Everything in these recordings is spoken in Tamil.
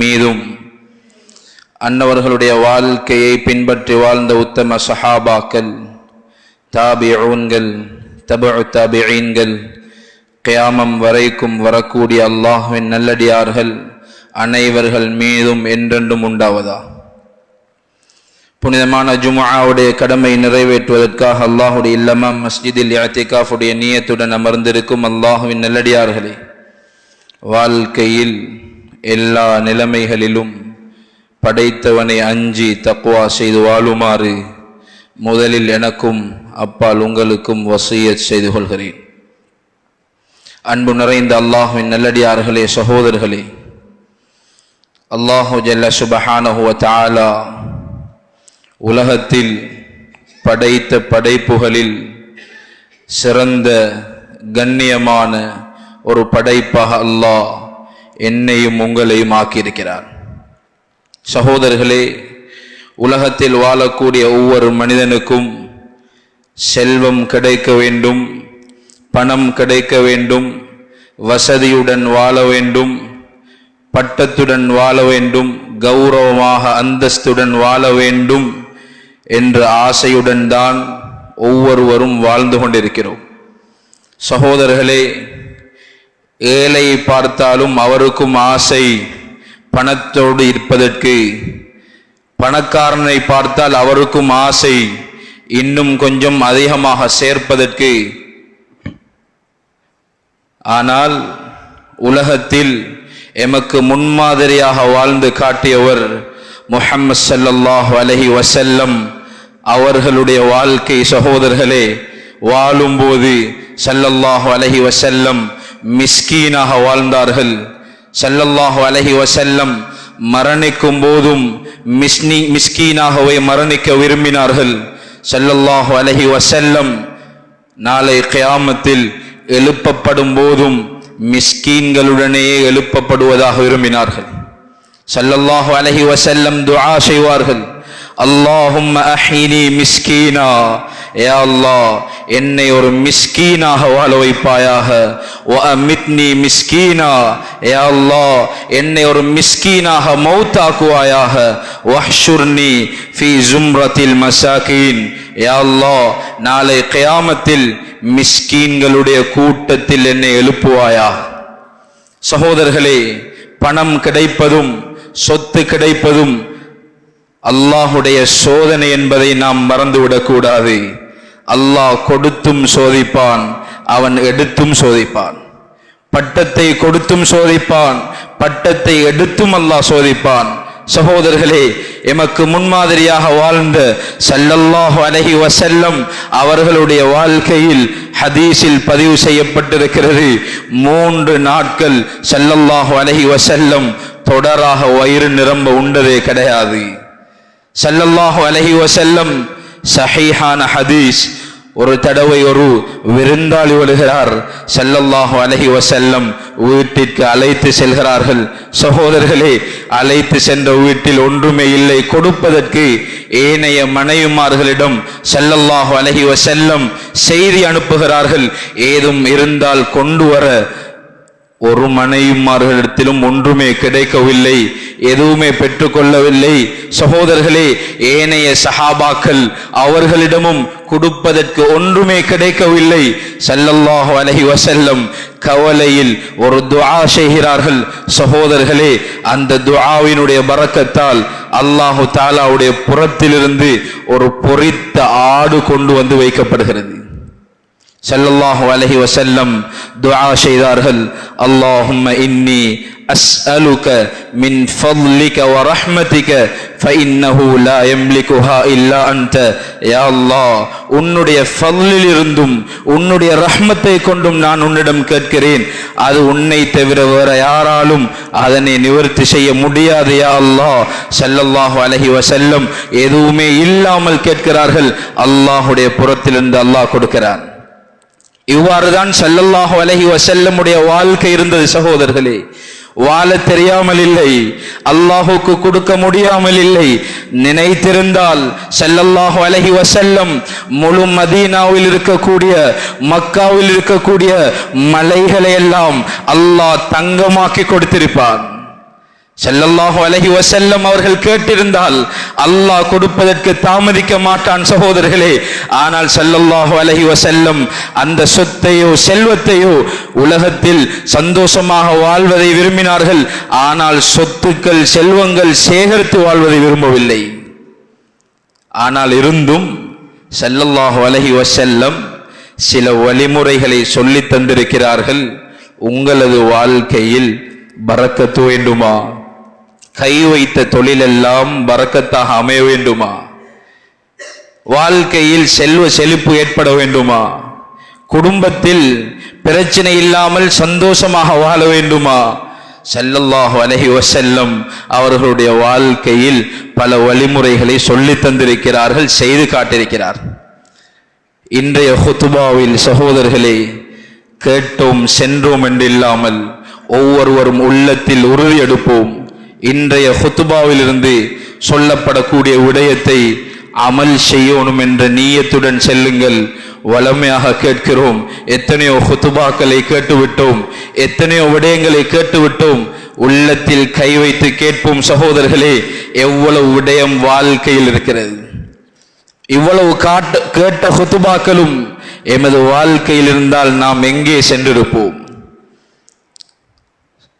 மீதும் அன்னவர்களுடைய வாழ்க்கையை பின்பற்றி வாழ்ந்த உத்தம சஹாபாக்கள், தாபிஊன்கள், தபஉ தாபிஈன்கள், கியாமம் வரைக்கும் வரக்கூடிய அல்லாஹ்வின் நல்லடியார்கள் அனைவர்கள் மீதும் என்றென்றும் உண்டாவதா. புனிதமான ஜும்ஆவுடைய கடமை நிறைவேற்றுவதற்காக அல்லாஹுடைய இல்லமாம் மஸ்ஜிதில் இஅ்திகாஃபுடைய நியத்துடன் அமர்ந்திருக்கும் அல்லாஹ்வின் நல்லடியார்களே, வாழ்க்கையில் எல்லா நிலைமைகளிலும் படைத்தவனை அஞ்சி தக்வா செய்து வாழுமாறு முதலில் எனக்கும் அப்பால் உங்களுக்கும் வசியத் செய்து கொள்கிறேன். அன்பு நிறைந்த அல்லாஹ்வின் நல்லடியார்களே, சகோதரர்களே, அல்லாஹு ஜல்ல சுப்ஹானஹு வ தஆலா உலகத்தில் படைத்த படைப்புகளில் சிறந்த கண்ணியமான ஒரு படைப்பாக அல்லாஹ் என்னையும் உங்களையும் ஆக்கியிருக்கிறார். சகோதரர்களே, உலகத்தில் வாழக்கூடிய ஒவ்வொரு மனிதனுக்கும் செல்வம் கிடைக்க வேண்டும், பணம் கிடைக்க வேண்டும், வசதியுடன் வாழ வேண்டும், பட்டத்துடன் வாழ வேண்டும், கௌரவமாக அந்தஸ்துடன் வாழ வேண்டும் என்ற ஆசையுடன் தான் ஒவ்வொருவரும் வாழ்ந்து கொண்டிருக்கிறோம். சகோதரர்களே, ஏழையை பார்த்தாலும் அவருக்கும் ஆசை பணத்தோடு இருப்பதற்கு, பணக்காரனை பார்த்தால் அவருக்கும் ஆசை இன்னும் கொஞ்சம் அதிகமாக சேர்ப்பதற்கு. ஆனால் உலகத்தில் எமக்கு முன்மாதிரியாக வாழ்ந்து காட்டியவர் முஹம்மது ஸல்லல்லாஹு அலைஹி வஸல்லம் அவர்களுடைய வாழ்க்கை. சகோதரர்களே, வாழும்போது ஸல்லல்லாஹு அலைஹி வஸல்லம் மிஸ்கீனாக வாழ்ந்தார்கள். ஸல்லல்லாஹு அலைஹி வஸல்லம் மரணிக்கும் போதும் மிஸ்கீனாகவே மரணிக்க விரும்பினார்கள். ஸல்லல்லாஹு அலைஹி வஸல்லம் நாளை கியாமத்தில் எழுப்பப்படும் போதும் மிஸ்கீன்களுடனே எழுப்பப்படுவதாக விரும்பினார்கள். ஸல்லல்லாஹு அலைஹி வஸல்லம் துஆ செய்வார்கள், அல்லாஹும்ம அஹ்யினி மிஸ்கீனா, யா அல்லாஹ் என்னை ஒரு மிஸ்கீனாக வாழ வைப்பாயாக, வ அமித்னி மிஸ்கீனா, யா அல்லாஹ் என்னை ஒரு மிஸ்கீனாக மௌத்தாக்குவாயாக, வஹ்ஷுர்னி ஃபீ ஸும்ரத்தில் மசாகீன், யா அல்லாஹ் நாளை கியாமத்தில் மிஸ்கீன்களுடைய கூட்டத்தில் என்னை எழுப்புவாயா. சகோதரர்களே, பணம் கிடைப்பதும் சொத்து கிடைப்பதும் அல்லாஹுடைய சோதனை என்பதை நாம் மறந்துவிடக்கூடாது. அல்லாஹ் கொடுத்தும் சோதிப்பான், அவன் எடுத்தும் சோதிப்பான். பட்டத்தை கொடுத்தும் சோதிப்பான், பட்டத்தை எடுத்தும் அல்லாஹ் சோதிப்பான். சகோதரர்களே, எமக்கு முன்மாதிரியாக வாழ்ந்த ஸல்லல்லாஹு அலைஹி வஸல்லம் அவர்களுடைய வாழ்க்கையில் ஹதீஸில் பதிவு செய்யப்பட்டிருக்கிறது, 3 நாட்கள் ஸல்லல்லாஹு அலைஹி வஸல்லம் தொடராக வயிறு நிரம்ப உண்டதே கிடையாது. ஸல்லல்லாஹு அலைஹி வஸல்லம் சஹீஹான ஹதீஸ், ஒரு தடவை ஒரு விருந்தாளி வருகிறார். ஸல்லல்லாஹு அலைஹி வஸல்லம் வீட்டிற்கு அழைத்து செல்கிறார்கள். சகோதரர்களே, அழைத்து சென்ற வீட்டில் ஒன்றுமே இல்லை கொடுப்பதற்கு. ஏனைய மனைவிமார்களிடம் ஸல்லல்லாஹு அலைஹி வஸல்லம் செய்தி அனுப்புகிறார்கள், ஏதும் இருந்தால் கொண்டு வர. ஒரு மனைவிமார்களிடத்திலும் ஒன்றுமே கிடைக்கவில்லை, எதுவுமே பெற்றுக்கொள்ளவில்லை. சகோதரர்களே, ஏனைய சஹாபாக்கள் அவர்களிடமும் கொடுப்பதற்கு ஒன்றுமே கிடைக்கவில்லை. ஸல்லல்லாஹு அலைஹி வஸல்லம் கவலையில் ஒரு துஆ செய்கிறார்கள். சகோதரர்களே, அந்த துஆவினுடைய பரக்கத்தால் அல்லாஹு தஆலாவுடைய புறத்திலிருந்து ஒரு பொரித்த ஆடு கொண்டு வந்து வைக்கப்படுகிறது. ஸல்லல்லாஹு அலைஹி வஸல்லம் துஆ செய்தார்கள், அல்லாஹும்ம இன்னி அஸ்அலுக மின் ஃபضلிக வ ரஹ்மதிக ஃபஇன்னஹு லா யம்லிகுஹா இல்லா அன்த. யா அல்லாஹ், உன்னுடைய ஃபضலில் இருந்தும் உன்னுடைய ரஹ்மத்தை கொண்டும் நான் உன்னிடம் கேட்கிறேன், அது உன்னை தவிர வேற யாராலும் அதனை நிவர்த்தி செய்ய முடியாது. யா அல்லாஹ். ஸல்லல்லாஹு அலைஹி வஸல்லம் எதுவுமே இல்லாமல் கேட்கிறார்கள், அல்லாஹ்வுடைய புறத்திலிருந்து அல்லாஹ் கொடுக்கிறான். இவ்வாறுதான் ஸல்லல்லாஹு அலைஹி வஸல்லமுடைய வாழ்க்கை இருந்தது. சகோதரர்களே, வாழ தெரியாமல் இல்லை, அல்லாஹுக்கு கொடுக்க முடியாமல் இல்லை. நினைத்திருந்தால் ஸல்லல்லாஹு அலைஹி வஸல்லம் முழு மதீனாவில் இருக்கக்கூடிய மக்காவில் இருக்கக்கூடிய மலைகளை எல்லாம் அல்லாஹ் தங்கமாக்கி கொடுத்திருப்பான். ஸல்லல்லாஹு அலைஹி வஸல்லம் அவர்கள் கேட்டிருந்தால் அல்லாஹ் கொடுப்பதற்கு தாமதிக்க மாட்டான் சகோதரர்களே. ஆனால் ஸல்லல்லாஹு அலைஹி வஸல்லம் அந்த சொத்தையோ செல்வத்தையோ உலகத்தில் சந்தோஷமாக வாழ்வதை விரும்பினார்கள். ஆனால் சொத்துக்கள் செல்வங்கள் சேகரித்து வாழ்வதை விரும்பவில்லை. ஆனால் இருந்தும் ஸல்லல்லாஹு அலைஹி வஸல்லம் சில வழிமுறைகளை சொல்லி தந்திருக்கிறார்கள். உங்களது வாழ்க்கையில் பரக்கத்து வேண்டுமா? கை வைத்த தொழிலெல்லாம் பரக்கத்தாக அமைய வேண்டுமா? வாழ்க்கையில் செல்வ செழிப்பு ஏற்பட வேண்டுமா? குடும்பத்தில் பிரச்சனை இல்லாமல் சந்தோஷமாக வாழ வேண்டுமா? ஸல்லல்லாஹு அலைஹி வஸல்லம் அவர்களுடைய வாழ்க்கையில் பல வழிமுறைகளை சொல்லி தந்திருக்கிறார்கள், செய்து காட்டியிருக்கிறார். இன்றைய ஹுத்பாவில் சகோதரர்களே, கேட்டோம் சென்றோம் என்று இல்லாமல் ஒவ்வொருவரும் உள்ளத்தில் உறுதி எடுப்போம். இன்றைய ஹுத்பாவில் இருந்து சொல்லப்படக்கூடிய விடயத்தை அமல் செய்யணும் என்ற நீயத்துடன் செல்லுங்கள். வளமையாக கேட்கிறோம், எத்தனையோ ஹுத்பாக்களை கேட்டுவிட்டோம், எத்தனையோ விடயங்களை கேட்டுவிட்டோம். உள்ளத்தில் கை வைத்து கேட்போம் சகோதரர்களே, எவ்வளவு விடயம் வாழ்க்கையில் இருக்கிறது. இவ்வளவு கேட்ட ஹுத்பாக்களும் எமது வாழ்க்கையில் இருந்தால் நாம் எங்கே சென்றிருப்போம்?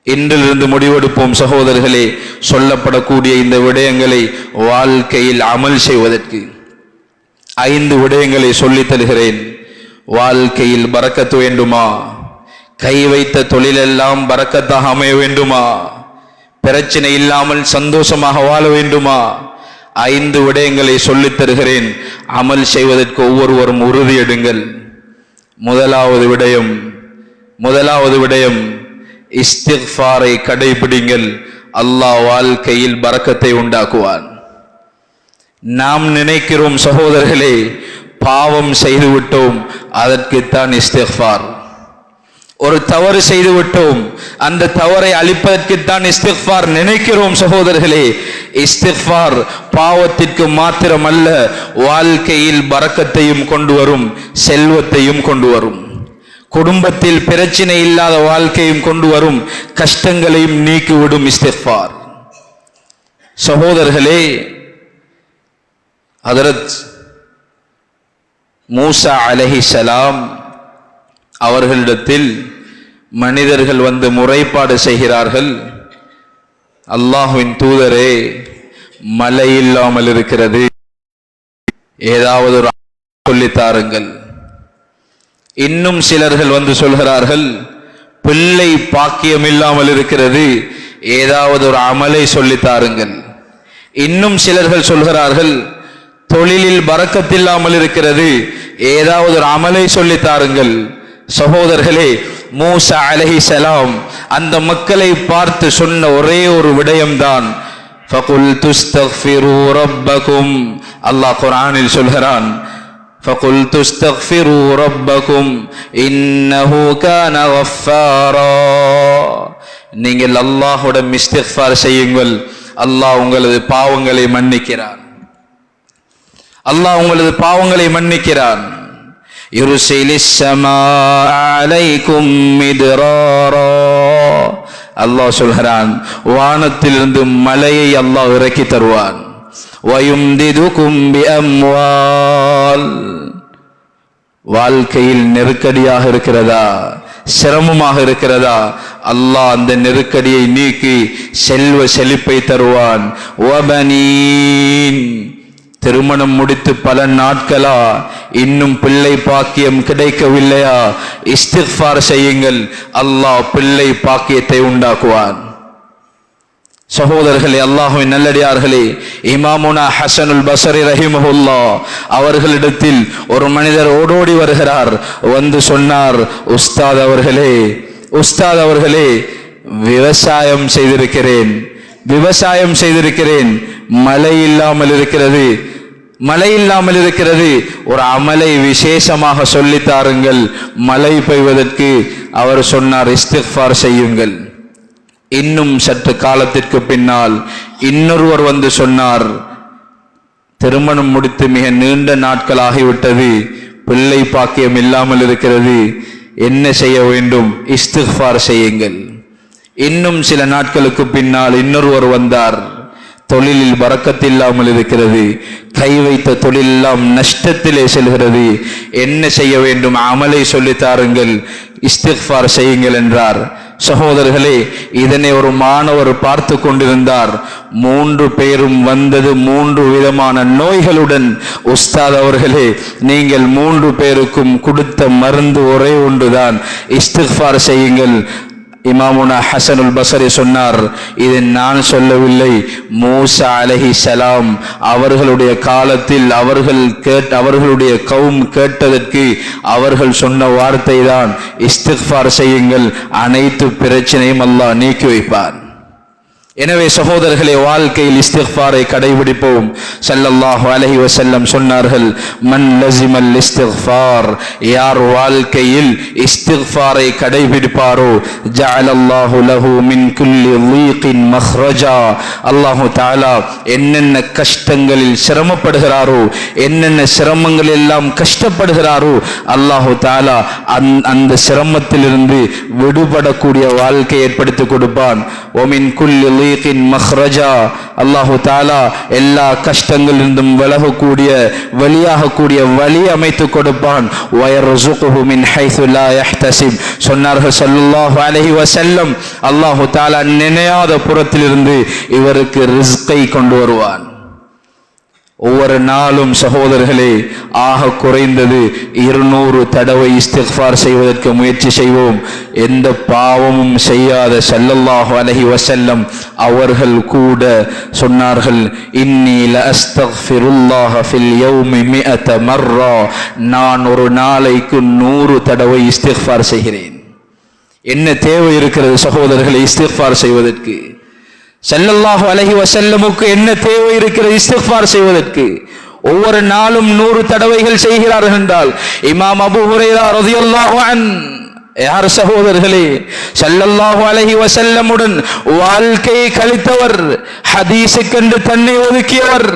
இன்றிலிருந்து முடிவெடுப்போம் சகோதரர்களே, சொல்லப்படக்கூடிய இந்த விடயங்களை வாழ்க்கையில் அமல் செய்வதற்கு. 5 விடயங்களை சொல்லித் தருகிறேன். வாழ்க்கையில் பரக்கத்து வேண்டுமா? கை வைத்த தொழிலெல்லாம் பரக்கத்தாக அமைய வேண்டுமா? பிரச்சனை இல்லாமல் சந்தோஷமாக வாழ வேண்டுமா? 5 விடயங்களை சொல்லித் தருகிறேன். அமல் செய்வதற்கு ஒவ்வொருவரும் உறுதி எடுங்கள். முதலாவது விடயம் இஸ்திக்ஃபாரை கடைபிடிங்கள். அல்லாஹ் வாழ்க்கையில் பரக்கத்தை உண்டாக்குவான். நாம் நினைக்கிறோம் சகோதரர்களே, பாவம் செய்து விட்டோம், அதற்குத்தான் இஸ்திக்ஃபார். ஒரு தவறு செய்து விட்டோம், அந்த தவறை அழிப்பதற்குத்தான் இஸ்திக்ஃபார் நினைக்கிறோம் சகோதரர்களே. இஸ்திக்ஃபார் பாவத்திற்கு மாத்திரமல்ல, வாழ்க்கையில் பரக்கத்தையும் கொண்டு வரும், செல்வத்தையும் கொண்டு வரும். குடும்பத்தில் பிரச்சனை இல்லாத வாழ்க்கையும் கொண்டு வரும், கஷ்டங்களையும் நீக்கிவிடும் இஸ்திக்ஃபார். சகோதரர்களே, ஹஜ்ரத் மூசா அலைஹிஸ்ஸலாம் அவர்களிடத்தில் மனிதர்கள் வந்து முறைப்பாடு செய்கிறார்கள். அல்லாஹ்வின் தூதரே, மழை இல்லாமல் இருக்கிறது, ஏதாவது ஒரு சொல்லித்தாருங்கள். இன்னும் சிலர்கள் வந்து சொல்கிறார்கள், பிள்ளை பாக்கியம் இல்லாமல் இருக்கிறது, ஏதாவது ஒரு அமலை சொல்லித்தாருங்கள். இன்னும் சிலர்கள் சொல்கிறார்கள், தொழிலில் பரக்கத்தில்லாமல் இருக்கிறது, ஏதாவது ஒரு அமலை சொல்லித்தாருங்கள். சகோதரர்களே, மூசா அலைஹிஸ்ஸலாம் அந்த மக்களை பார்த்து சொன்ன ஒரே ஒரு விடயம்தான், ஃபகுல்து இஸ்தக்ஃபிரு ரப்பக்கும். அல்லாஹ் குர்ஆனில் சொல்கிறான், ஃபகுல்து இஸ்தக்ஃபிரு ரப்பக்கும் இன்னஹு கான கஃபாரா. நீங்கள் அல்லாஹ்வுடன் இஸ்திக்ஃபார் செய்யுங்கள், அல்லாஹ் உங்களது பாவங்களை மன்னிக்கிறான். அல்லாஹ் உங்களது பாவங்களை மன்னிக்கிறான். யுர்சிலிஸ் ஸமாஅ அலைக்கும் மித்ராரா. அல்லாஹ் சொல்கிறான், வானத்திலிருந்து மழையை அல்லாஹ் இறக்கி தருவான். வயும்திதுகும் பிஅம்வால். வாழ்க்கையில் நெருக்கடியாக இருக்கிறதா, சிரமமாக இருக்கிறதா, அல்லாஹ் அந்த நெருக்கடியை நீக்கி செல்வ செழிப்பை தருவான். வபனீன். திருமணம் முடித்து பல நாட்களா, இன்னும் பிள்ளை பாக்கியம் கிடைக்கவில்லையா? இஸ்திக்ஃபார் செய்யுங்கள், அல்லாஹ் பிள்ளை பாக்கியத்தை உண்டாக்குவான். சகோதரர்களே, அல்லாஹ்வின் நல்லடியார்களே, இமாமுனா ஹஸனுல் பஸரி ரஹிமஹுல்லாஹ் அவர்களிடத்தில் ஒரு மனிதர் ஓடோடி வருகிறார். வந்து சொன்னார், உஸ்தாத் அவர்களே, விவசாயம் செய்திருக்கிறேன், மழை இல்லாமல் இருக்கிறது, ஒரு அமலை விசேஷமாக சொல்லித்தாருங்கள் மழை பெய்வதற்கு. அவர் சொன்னார், இஸ்திக்ஃபார் செய்யுங்கள். இன்னும் சற்று காலத்திற்கு பின்னால் இன்னொருவர் வந்து சொன்னார், திருமணம் முடித்து மிக நீண்ட நாட்கள் ஆகிவிட்டது, பிள்ளை பாக்கியம் இல்லாமல் இருக்கிறது, என்ன செய்ய வேண்டும்? இஸ்திக்ஃபார் செய்யுங்கள். இன்னும் சில நாட்களுக்கு பின்னால் இன்னொருவர் வந்தார். தொழிலில் பரக்கத்தில்லாமல் இருக்கிறது, கை வைத்த தொழில் எல்லாம் நஷ்டத்திலே செல்கிறது, என்ன செய்ய வேண்டும்? அமலை சொல்லி தாருங்கள், இஸ்திக்ஃபார் செய்யுங்கள் என்றார். சகோதரர்களே, இதனை ஒரு மாணவர் பார்த்து கொண்டிருந்தார். 3 பேரும் வந்தது 3 விதமான நோய்களுடன். உஸ்தாத் அவர்களே, நீங்கள் 3 பேருக்கும் கொடுத்த மருந்து ஒரே ஒன்றுதான், இஸ்திக்ஃபார் செய்யுங்கள். இமாமுனா ஹசனுல் பஸரி சொன்னார், இது நான் சொல்லவில்லை, மூசா அலைஹிஸ்ஸலாம் அவர்களுடைய காலத்தில் அவர்களுடைய கௌம் கேட்டதற்கு அவர்கள் சொன்ன வார்த்தை தான், இஸ்திக்ஃபார் செய்யுங்கள், அனைத்து பிரச்சனையும் அல்லாஹ் நீக்கி வைப்பார். எனவே சகோதரர்களே, வாழ்க்கையில் இஸ்திக்ஃபாரை கடைபிடிப்போம். ஸல்லல்லாஹு அலைஹி வஸல்லம் சொன்னார்கள், மன் லஸிமல் இஸ்திக்ஃபார், யார் வாழ்க்கையில் இஸ்திக்ஃபாரை கடைபிடிப்பாரோ ஜஅலல்லாஹு லஹு மின் குல்லி ضீகின் மக்ரஜா, அல்லாஹு தஆலா என்னென்ன கஷ்டங்களில் சிரமப்படுகிறாரோ, என்னென்ன சிரமங்கள் எல்லாம் கஷ்டப்படுகிறாரோ, அல்லாஹு தஆலா அந்த சிரமத்திலிருந்து விடுபடக்கூடிய வாழ்க்கை ஏற்படுத்தி கொடுப்பான். ஒமின் குல்லி மக்ரஜா, அல்லாஹு தஆலா எல்லா கஷ்டங்களிலிருந்தும் விலகக்கூடிய வெளியாகக்கூடிய வழி அமைத்து கொடுப்பான். வயர்ஸுகுஹு மின் ஹைஸு லா யஹ்தஸிப், சொன்னார்கள் ஸல்லல்லாஹு அலைஹி வஸல்லம், அல்லாஹு தஆலா நினையாத புறத்திலிருந்து இவருக்கு ரிஸ்கை கொண்டு வருவான். ஒவ்வொரு நாளும் சகோதரர்களே, ஆக குறைந்தது 200 தடவை இஸ்திக்ஃபார் செய்வதற்கு முயற்சி செய்வோம். எந்த பாவமும் செய்யாத ஸல்லல்லாஹு அலைஹி வஸல்லம் அவர்கள் கூட சொன்னார்கள், இன்னி லஅஸ்தக்ஃபிருல்லாஹ ஃபில் யௌமி 100 மர்ரா, நான் ஒரு நாளைக்கு 100 தடவை இஸ்திக்ஃபார் செய்கிறேன். என்ன தேவை இருக்கிறது சகோதரர்களே இஸ்திக்ஃபார் செய்வதற்கு? ஸல்லல்லாஹு அலைஹி வஸல்லமுக்கு என்ன தேவை இருக்கிறது இஸ்திக்ஃபார் செய்வதற்கு? ஒவ்வொரு நாளும் 100 தடவைகள் செய்கிறார்கள் என்றால், இமாம் அபூ ஹுரைரா ரலியல்லாஹு அன்ஹு, யார் சகோதரர்களே, ஸல்லல்லாஹு அலைஹி வஸல்லமுடன் வாழ்க்கையை கழித்தவர், ஹதீஸுக்கென்று தன்னை ஒதுக்கியவர்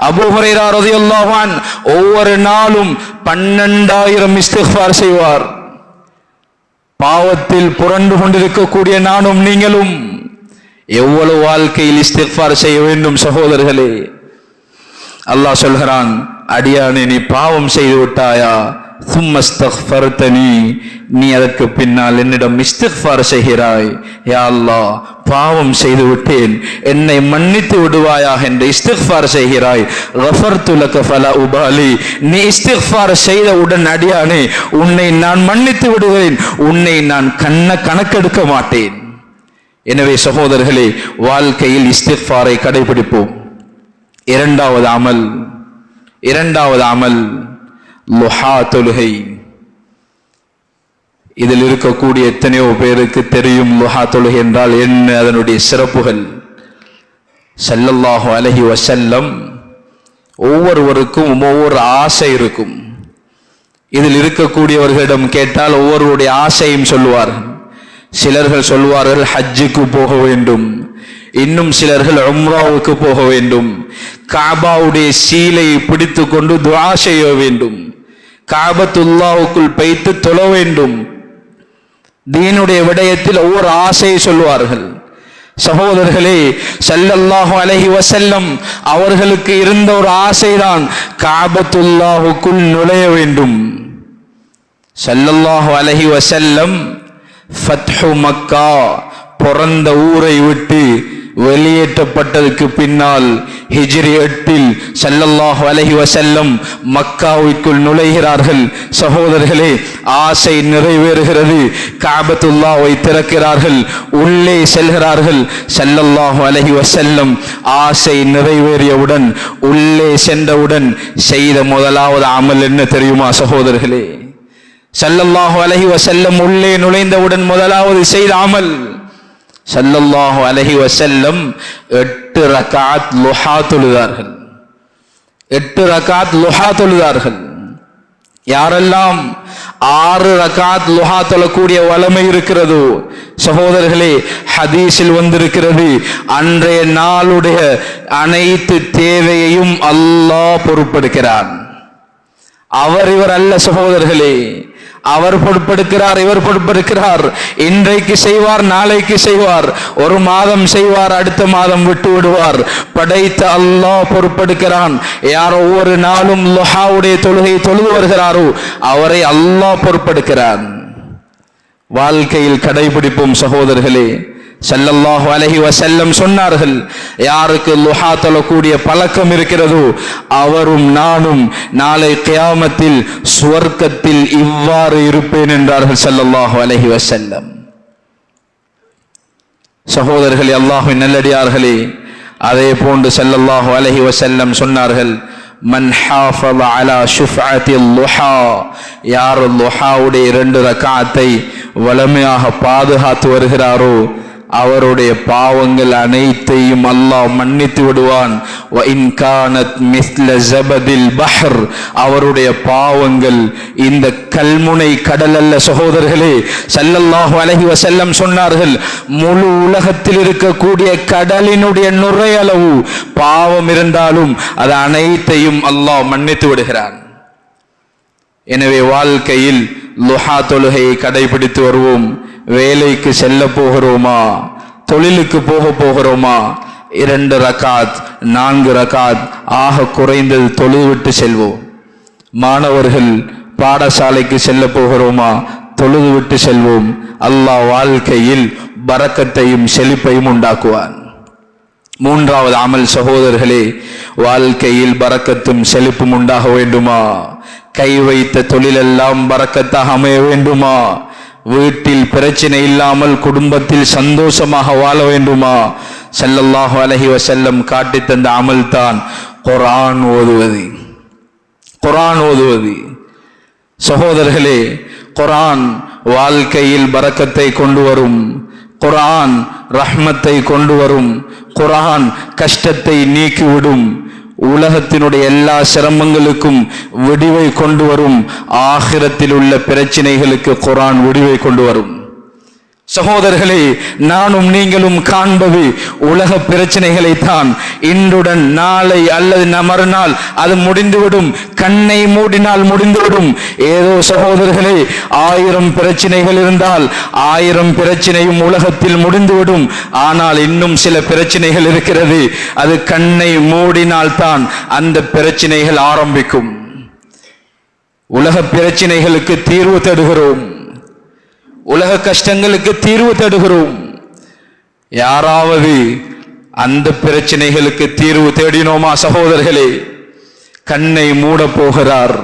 அபூ ஹுரைரா ரலியல்லாஹு அன்ஹு ஒவ்வொரு நாளும் 12000 இஸ்திக்ஃபார் செய்வார். பாவத்தில் புரண்டு கொண்டிருக்கக்கூடிய நானும் நீங்களும் எவ்வளவு வாழ்க்கையில் இஸ்திக்ஃபார் செய்ய வேண்டும் சகோதரர்களே? அல்லாஹ் சொல்கிறான், அடியானே நீ பாவம் செய்து விட்டாயா, சும்மஸ்தக்ஃபர்தனி, நீ அதற்கு பின்னால் என்னிடம் இஸ்திக்ஃபார் செய்கிறாய், யா அல்லாஹ் பாவம் செய்து விட்டேன், என்னை மன்னித்து விடுவாயாக என்று இஸ்திக்ஃபார் செய்கிறாய், கஃபர்து லக ஃபலா உபாலி, நீ இஸ்திக்ஃபார் செய்தவுடன் அடியானே உன்னை நான் மன்னித்து விடுவேன், உன்னை நான் கணக்கெடுக்க மாட்டேன். எனவே சகோதரர்களே, வாழ்க்கையில் இஸ்திக்ஃபாரை கடைபிடிப்போம். இரண்டாவது அமல் லுஹா தொழுகை. இதில் இருக்கக்கூடிய எத்தனையோ பேருக்கு தெரியும் லுஹா தொழுகை என்றால் என்ன, அதனுடைய சிறப்புகள். ஸல்லல்லாஹு அலைஹி வஸல்லம் ஒவ்வொருவருக்கும் ஒவ்வொரு ஆசை இருக்கும். இதில் இருக்கக்கூடியவர்களிடம் கேட்டால் ஒவ்வொருவருடைய ஆசையும் சொல்லுவார்கள். சிலர்கள் சொல்வார்கள் ஹஜ்ஜுக்கு போக வேண்டும், இன்னும் சிலர்கள் உம்ராவுக்கு போக வேண்டும், காபாவுடைய சீலை பிடித்து கொண்டு துஆ செய்ய வேண்டும், காபத்துல்லாஹுக்குள் வைத்து தொழ வேண்டும். தீனுடைய விடயத்தில் ஒவ்வொரு ஆசையை சொல்வார்கள். சகோதரர்களே, ஸல்லல்லாஹு அலைஹி வஸல்லம் அவர்களுக்கு இருந்த ஒரு ஆசைதான் காபத்துல்லாஹுக்குள் நுழைய வேண்டும். ஸல்லல்லாஹு அலைஹி வஸல்லம் ஃபத்ஹு மக்கா, பிறந்த ஊரை விட்டு வெளியேற்றப்பட்டதற்கு பின்னால் ஹிஜ்ரி 8 ஸல்லல்லாஹு அலைஹி வஸல்லம் மக்காவுக்குள் நுழைகிறார்கள். சகோதரர்களே, ஆசை நிறைவேறுகிறது, காபத்துல்லாஹை திறக்கிறார்கள், உள்ளே செல்கிறார்கள். ஸல்லல்லாஹு அலைஹி வஸல்லம் ஆசை நிறைவேறியவுடன், உள்ளே சென்றவுடன் செய்த முதலாவது அமல் என்ன தெரியுமா சகோதரர்களே? ஸல்லல்லாஹு அலைஹி வஸல்லம் உள்ளே நுழைந்தவுடன் முதலாவது செய்த அமல், ஸல்லல்லாஹு அலைஹி வஸல்லம் 8 ரக்அத் லுஹா தொழுதார்கள். 8 ரக்அத் லுஹா தொழுதார்கள். யாரெல்லாம் 6 ரக்அத் லுஹா தொழக்கூடிய வளமை இருக்கிறதோ சகோதரர்களே, ஹதீஸில் வந்திருக்கிறது, அன்றைய நாளுடைய அனைத்து தேவையையும் அல்லாஹ் பொறுப்பெடுக்கிறான். அவர் இவர் அல்ல சகோதரர்களே, அவர் பொறுப்பெடுக்கிறார், இவர் பொறுப்பெடுக்கிறார். இன்றைக்கு செய்வார், நாளைக்கு செய்வார், ஒரு மாதம் செய்வார், அடுத்த மாதம் விட்டு விடுவார். படைத்த அல்லாஹ் பொறுப்பெடுக்கிறான். யார் ஒவ்வொரு நாளும் லுஹாவுடைய தொழுகை தொழுது வருகிறாரோ அவரை அல்லாஹ் பொறுப்பெடுக்கிறான். வாழ்க்கையில் கடைபிடிப்போம் சகோதரர்களே. ஸல்லல்லாஹு அலைஹி வஸல்லம் சொன்னார்கள், யாருக்கு லுஹா தொழக்கூடிய பழக்கம் இருக்கிறதோ அவரும் நானும் நாளை கியாமத்தில் சுவர்க்கத்தில் இவ்வாறு இருப்பேன் என்றார்கள் ஸல்லல்லாஹு அலைஹி வஸல்லம். சகோதரர்களே, அல்லாஹ்வின் நல்லடியார்களே, அதே போன்று ஸல்லல்லாஹு அலைஹி வஸல்லம் சொன்னார்கள், மன் ஹாஃபஸ அலா ஷுஃஅத்தில் லுஹா, யார் லுஹாவுடைய 2 ரக்அத்தை வளமையாக பாதுகாத்து வருகிறாரோ அவருடைய பாவங்கள் அனைத்தையும் அல்லாஹ் மன்னித்து விடுவான். வ இன் கானத் மிஸ்ல ஜபதில் பஹர், அவருடைய பாவங்கள் இந்த கல்முனை கடல் அல்ல சகோதரர்களே. ஸல்லல்லாஹு அலைஹி வஸல்லம் சொன்னார்கள், முழு உலகத்தில் இருக்கக்கூடிய கடலினுடைய நுரையளவு பாவம் இருந்தாலும் அது அனைத்தையும் அல்லாஹ் மன்னித்து விடுகிறான். எனவே வாழ்க்கையில் லுஹா தொழுகையை கடைபிடித்து வருவோம். வேலைக்கு செல்ல போகிறோமா, தொழிலுக்கு போகிறோமா, 2 ரகாத் 4 ரகாத் ஆக குறைந்தது தொழுதுவிட்டு செல்வோம். மாணவர்கள் பாடசாலைக்கு செல்ல போகிறோமா, தொழுதுவிட்டு செல்வோம். அல்லாஹ் வாழ்க்கையில் பரக்கத்தையும் செழிப்பையும் உண்டாக்குவான். 3வது அமல் சகோதரர்களே, வாழ்க்கையில் பரக்கத்தும் செழிப்பும் உண்டாக வேண்டுமா, கை வைத்த தொழிலெல்லாம் பரக்கத்தாக அமைய வேண்டுமா, வீட்டில் பிரச்சனை இல்லாமல் குடும்பத்தில் சந்தோஷமாக வாழ வேண்டுமா, ஸல்லல்லாஹு அலைஹி வஸல்லம் காட்டி தந்த அமல் தான் குர்ஆன் ஓதுவது. குர்ஆன் ஓதுவது சகோதரர்களே, குர்ஆன் வாழ்க்கையில் பரக்கத்தை கொண்டு வரும். குர்ஆன் ரஹ்மத்தை கொண்டு வரும். குர்ஆன் கஷ்டத்தை நீக்கிவிடும். உலகத்தினுடைய எல்லா சிரமங்களுக்கும் விடிவை கொண்டு வரும். ஆகிரத்தில் உள்ள பிரச்சனைகளுக்கு குர்ஆன் விடிவை கொண்டு வரும். சகோதரர்களே, நானும் நீங்களும் காண்பது உலக பிரச்சனைகளை தான். இன்றுடன் நாளை அல்லது மறுநாள் அது முடிந்துவிடும். கண்ணை மூடினால் முடிந்துவிடும். ஏதோ சகோதரர்களே, 1000 பிரச்சனைகள் இருந்தால் 1000 பிரச்சனையும் உலகத்தில் முடிந்துவிடும். ஆனால் இன்னும் சில பிரச்சனைகள் இருக்கிறது. அது கண்ணை மூடினால் தான் அந்த பிரச்சனைகள் ஆரம்பிக்கும். உலக பிரச்சனைகளுக்கு தீர்வு தேடுகிறோம். உலக கஷ்டங்களுக்கு தீர்வு தேடுகிறோம். யாராவது அந்த பிரச்சனைகளுக்கு தீர்வு தேடினோமா சகோதரர்களே? கண்ணை மூட போகிறார்.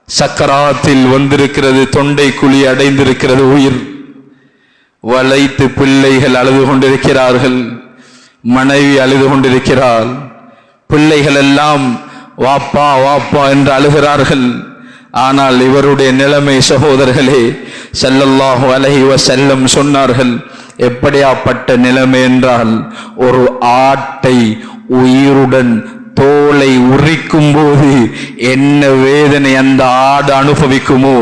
சக்கராத்தில் வந்திருக்கிறது, தொண்டை குழி அடைந்திருக்கிறது உயிர். வளைத்து பிள்ளைகள் அழுது கொண்டிருக்கிறார்கள், மனைவி அழுது கொண்டிருக்கிறாள். பிள்ளைகள் எல்லாம் வாப்பா வாப்பா என்று அழுகிறார்கள். ஆனால் இவருடைய நிலைமை சகோதரர்களே, ஸல்லல்லாஹு அலைஹி வஸல்லம் சொன்னார்கள், எப்படியாப்பட்ட நிலைமை என்றால், ஒரு ஆட்டை உயிருடன் தோலை உரிக்கும் போது என்ன வேதனை அந்த ஆடு அனுபவிக்குமோ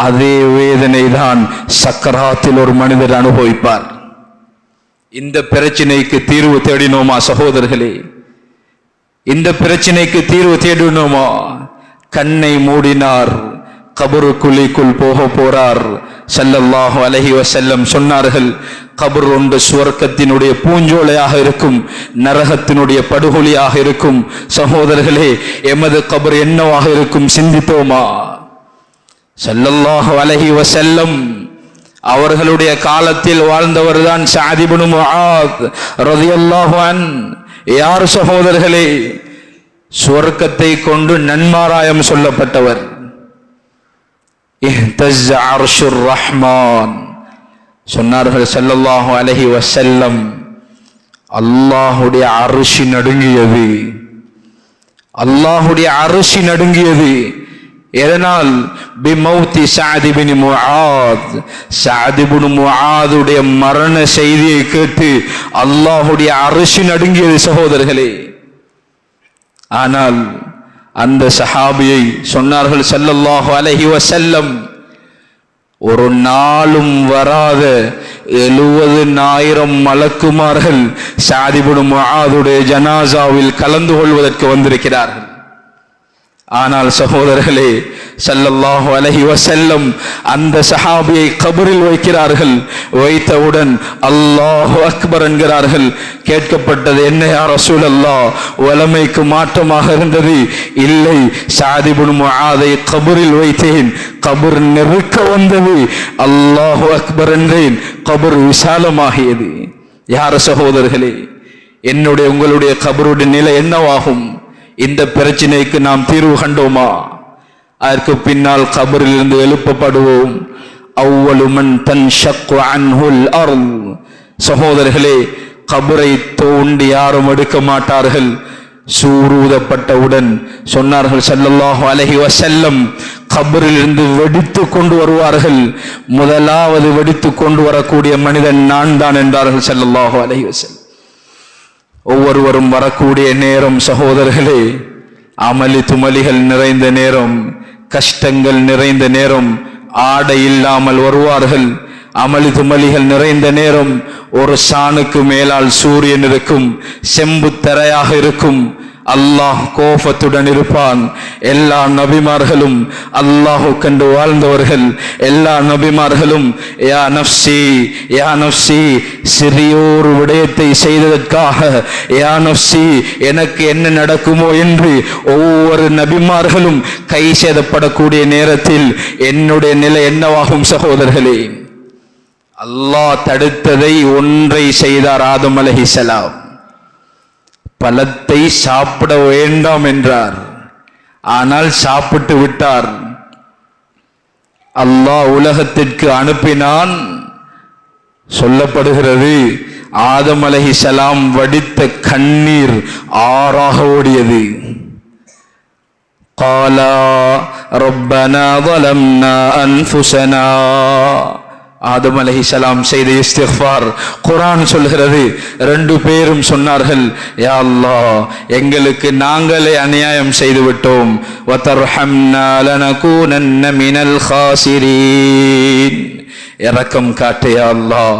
அதே வேதனை தான் சக்கராத்தில் ஒரு மனிதர் அனுபவிப்பார். இந்த பிரச்சனைக்கு தீர்வு தேடினோமா சகோதரர்களே? இந்த பிரச்சனைக்கு தீர்வு தேடினோமா? கண்ணை மூடினார், கபரு குழிக்குள் போக போறார். ஸல்லல்லாஹு அலைஹி வஸல்லம் சொன்னார்கள், கபர் ஒன்று சுவர்க்கத்தினுடைய பூஞ்சோலையாக இருக்கும், நரகத்தினுடைய படுகொலியாக இருக்கும். சகோதரர்களே, எமது கபர் என்னவாக இருக்கும் சிந்தித்தோமா? ஸல்லல்லாஹு அலைஹி வஸல்லம் அவர்களுடைய காலத்தில் வாழ்ந்தவர் தான் ஸஅத் இப்னு முஆத் ரலியல்லாஹு அன்ஹு. யார் சகோதரர்களே? சுவர்க்கத்தை கொண்டு நன்மாராயம் சொல்லப்பட்டவர். இஹ்தஸ்ஸ அர்ஷுர் ரஹ்மான் சொன்னார்கள் ஸல்லல்லாஹு அலைஹி வஸல்லம், அல்லாஹ்வுடைய அர்ஷ் நடுங்கியது. அல்லாஹ்வுடைய அர்ஷ் நடுங்கியது. எதனால்? பிமௌத்தி ஸஅத் இப்னு முஆத். ஸஅத் இப்னு முஆதுடைய மரண செய்தியை கேட்டு அல்லாஹ்வுடைய அர்ஷ் நடுங்கியது சகோதரர்களே. ஆனால் அந்த சஹாபியை சொன்னார்கள் ஸல்லல்லாஹு அலைஹி வஸல்லம், ஒரு நாளும் வராத 70,000 மலக்குமார்கள் ஸஅத் இப்னு முஆதுடைய ஜனாசாவில் கலந்து கொள்வதற்கு வந்திருக்கிறார்கள். ஆனால் சகோதரர்களே, ஸல்லல்லாஹு அலைஹி வஸல்லம் அந்த சஹாபியை கபரில் வைக்கிறார்கள். வைத்தவுடன் அல்லாஹு அக்பர் என்கிறார்கள். கேட்கப்பட்டது, என்ன யா ரசூலல்லாஹ், வலமைக்கு மாற்றமாக இருந்தது. இல்லை, ஸஅத் இப்னு முஆதை கபரில் வைத்தேன், கபர் நெருக்க வந்தது, அல்லாஹு அக்பர் என்றேன், கபர் விசாலமாகியது. யார் சகோதரர்களே, என்னுடைய உங்களுடைய கபருடைய நிலை என்னவாகும்? இந்த பிரச்சனைக்கு நாம் தீர்வு கண்டோமா? அதற்கு பின்னால் கபரில் இருந்து எழுப்பப்படுவோம். அவ்வலு மன் தன்ஷக்கு அன்ஹுல் அர்த். சகோதரர்களே, கபரை தோண்டி யாரும் எடுக்க மாட்டார்கள். சூரூதப்பட்டவுடன் சொன்னார்கள் ஸல்லல்லாஹு அலைஹி வஸல்லம், கபரில் இருந்து வெடித்து கொண்டு வருவார்கள். முதலாவது வெடித்து கொண்டு வரக்கூடிய மனிதன் நான் தான் என்றார்கள் ஸல்லல்லாஹு அலைஹி வஸல்லம். ஒவ்வொருவரும் வரக்கூடிய நேரம் சகோதரர்களே, அமளி துமளிகள் நிறைந்த நேரம், கஷ்டங்கள் நிறைந்த நேரம். ஆடை இல்லாமல் வருவார்கள். அமளி துமளிகள் நிறைந்த நேரம். ஒரு சாணுக்கு மேலால் சூரியன் இருக்கும், செம்பு தரையாக இருக்கும். அல்லாஹ் கோபத்துடன் இருப்பான். எல்லா நபிமார்களும் அல்லாஹு கண்டு வாழ்ந்தவர்கள். எல்லா நபிமார்களும் யா நஃப்ஸி யா நஃப்ஸி, சிறியோர் விடயத்தை செய்ததற்காக யா நஃப்ஸி, எனக்கு என்ன நடக்குமோ என்று ஒவ்வொரு நபிமார்களும் கை சேதப்படக்கூடிய நேரத்தில் என்னுடைய நிலை என்னவாகும் சகோதரர்களே? அல்லாஹ் தடுத்ததை ஒன்றை செய்தார். ஆதம் அலைஹிஸ்ஸலாம் பழத்தை சாப்பிட வேண்டாம் என்றார், ஆனால் சாப்பிட்டு விட்டார். அல்லாஹ் உலகத்திற்கு அனுப்பினான். சொல்லப்படுகிறது, ஆதம் அலைஹிஸ்ஸலாம் வடித்த கண்ணீர் ஆறாக ஓடியது. காலா ரப்பனா ظلمنا أنفسنا. ஆதம் அலைஹிஸ்ஸலாம் செய்த இஸ்திக்ஃபார் குர்ஆன் சொல்கிறது. ரெண்டு பேரும் சொன்னார்கள், யா அல்லாஹ், எங்களுக்கு நாங்களே அநியாயம் செய்து விட்டோம். வதர்ஹம்னா லனகூனன்ன மினல் காசிரீன். இரக்கம் காட்டு யா அல்லாஹ்,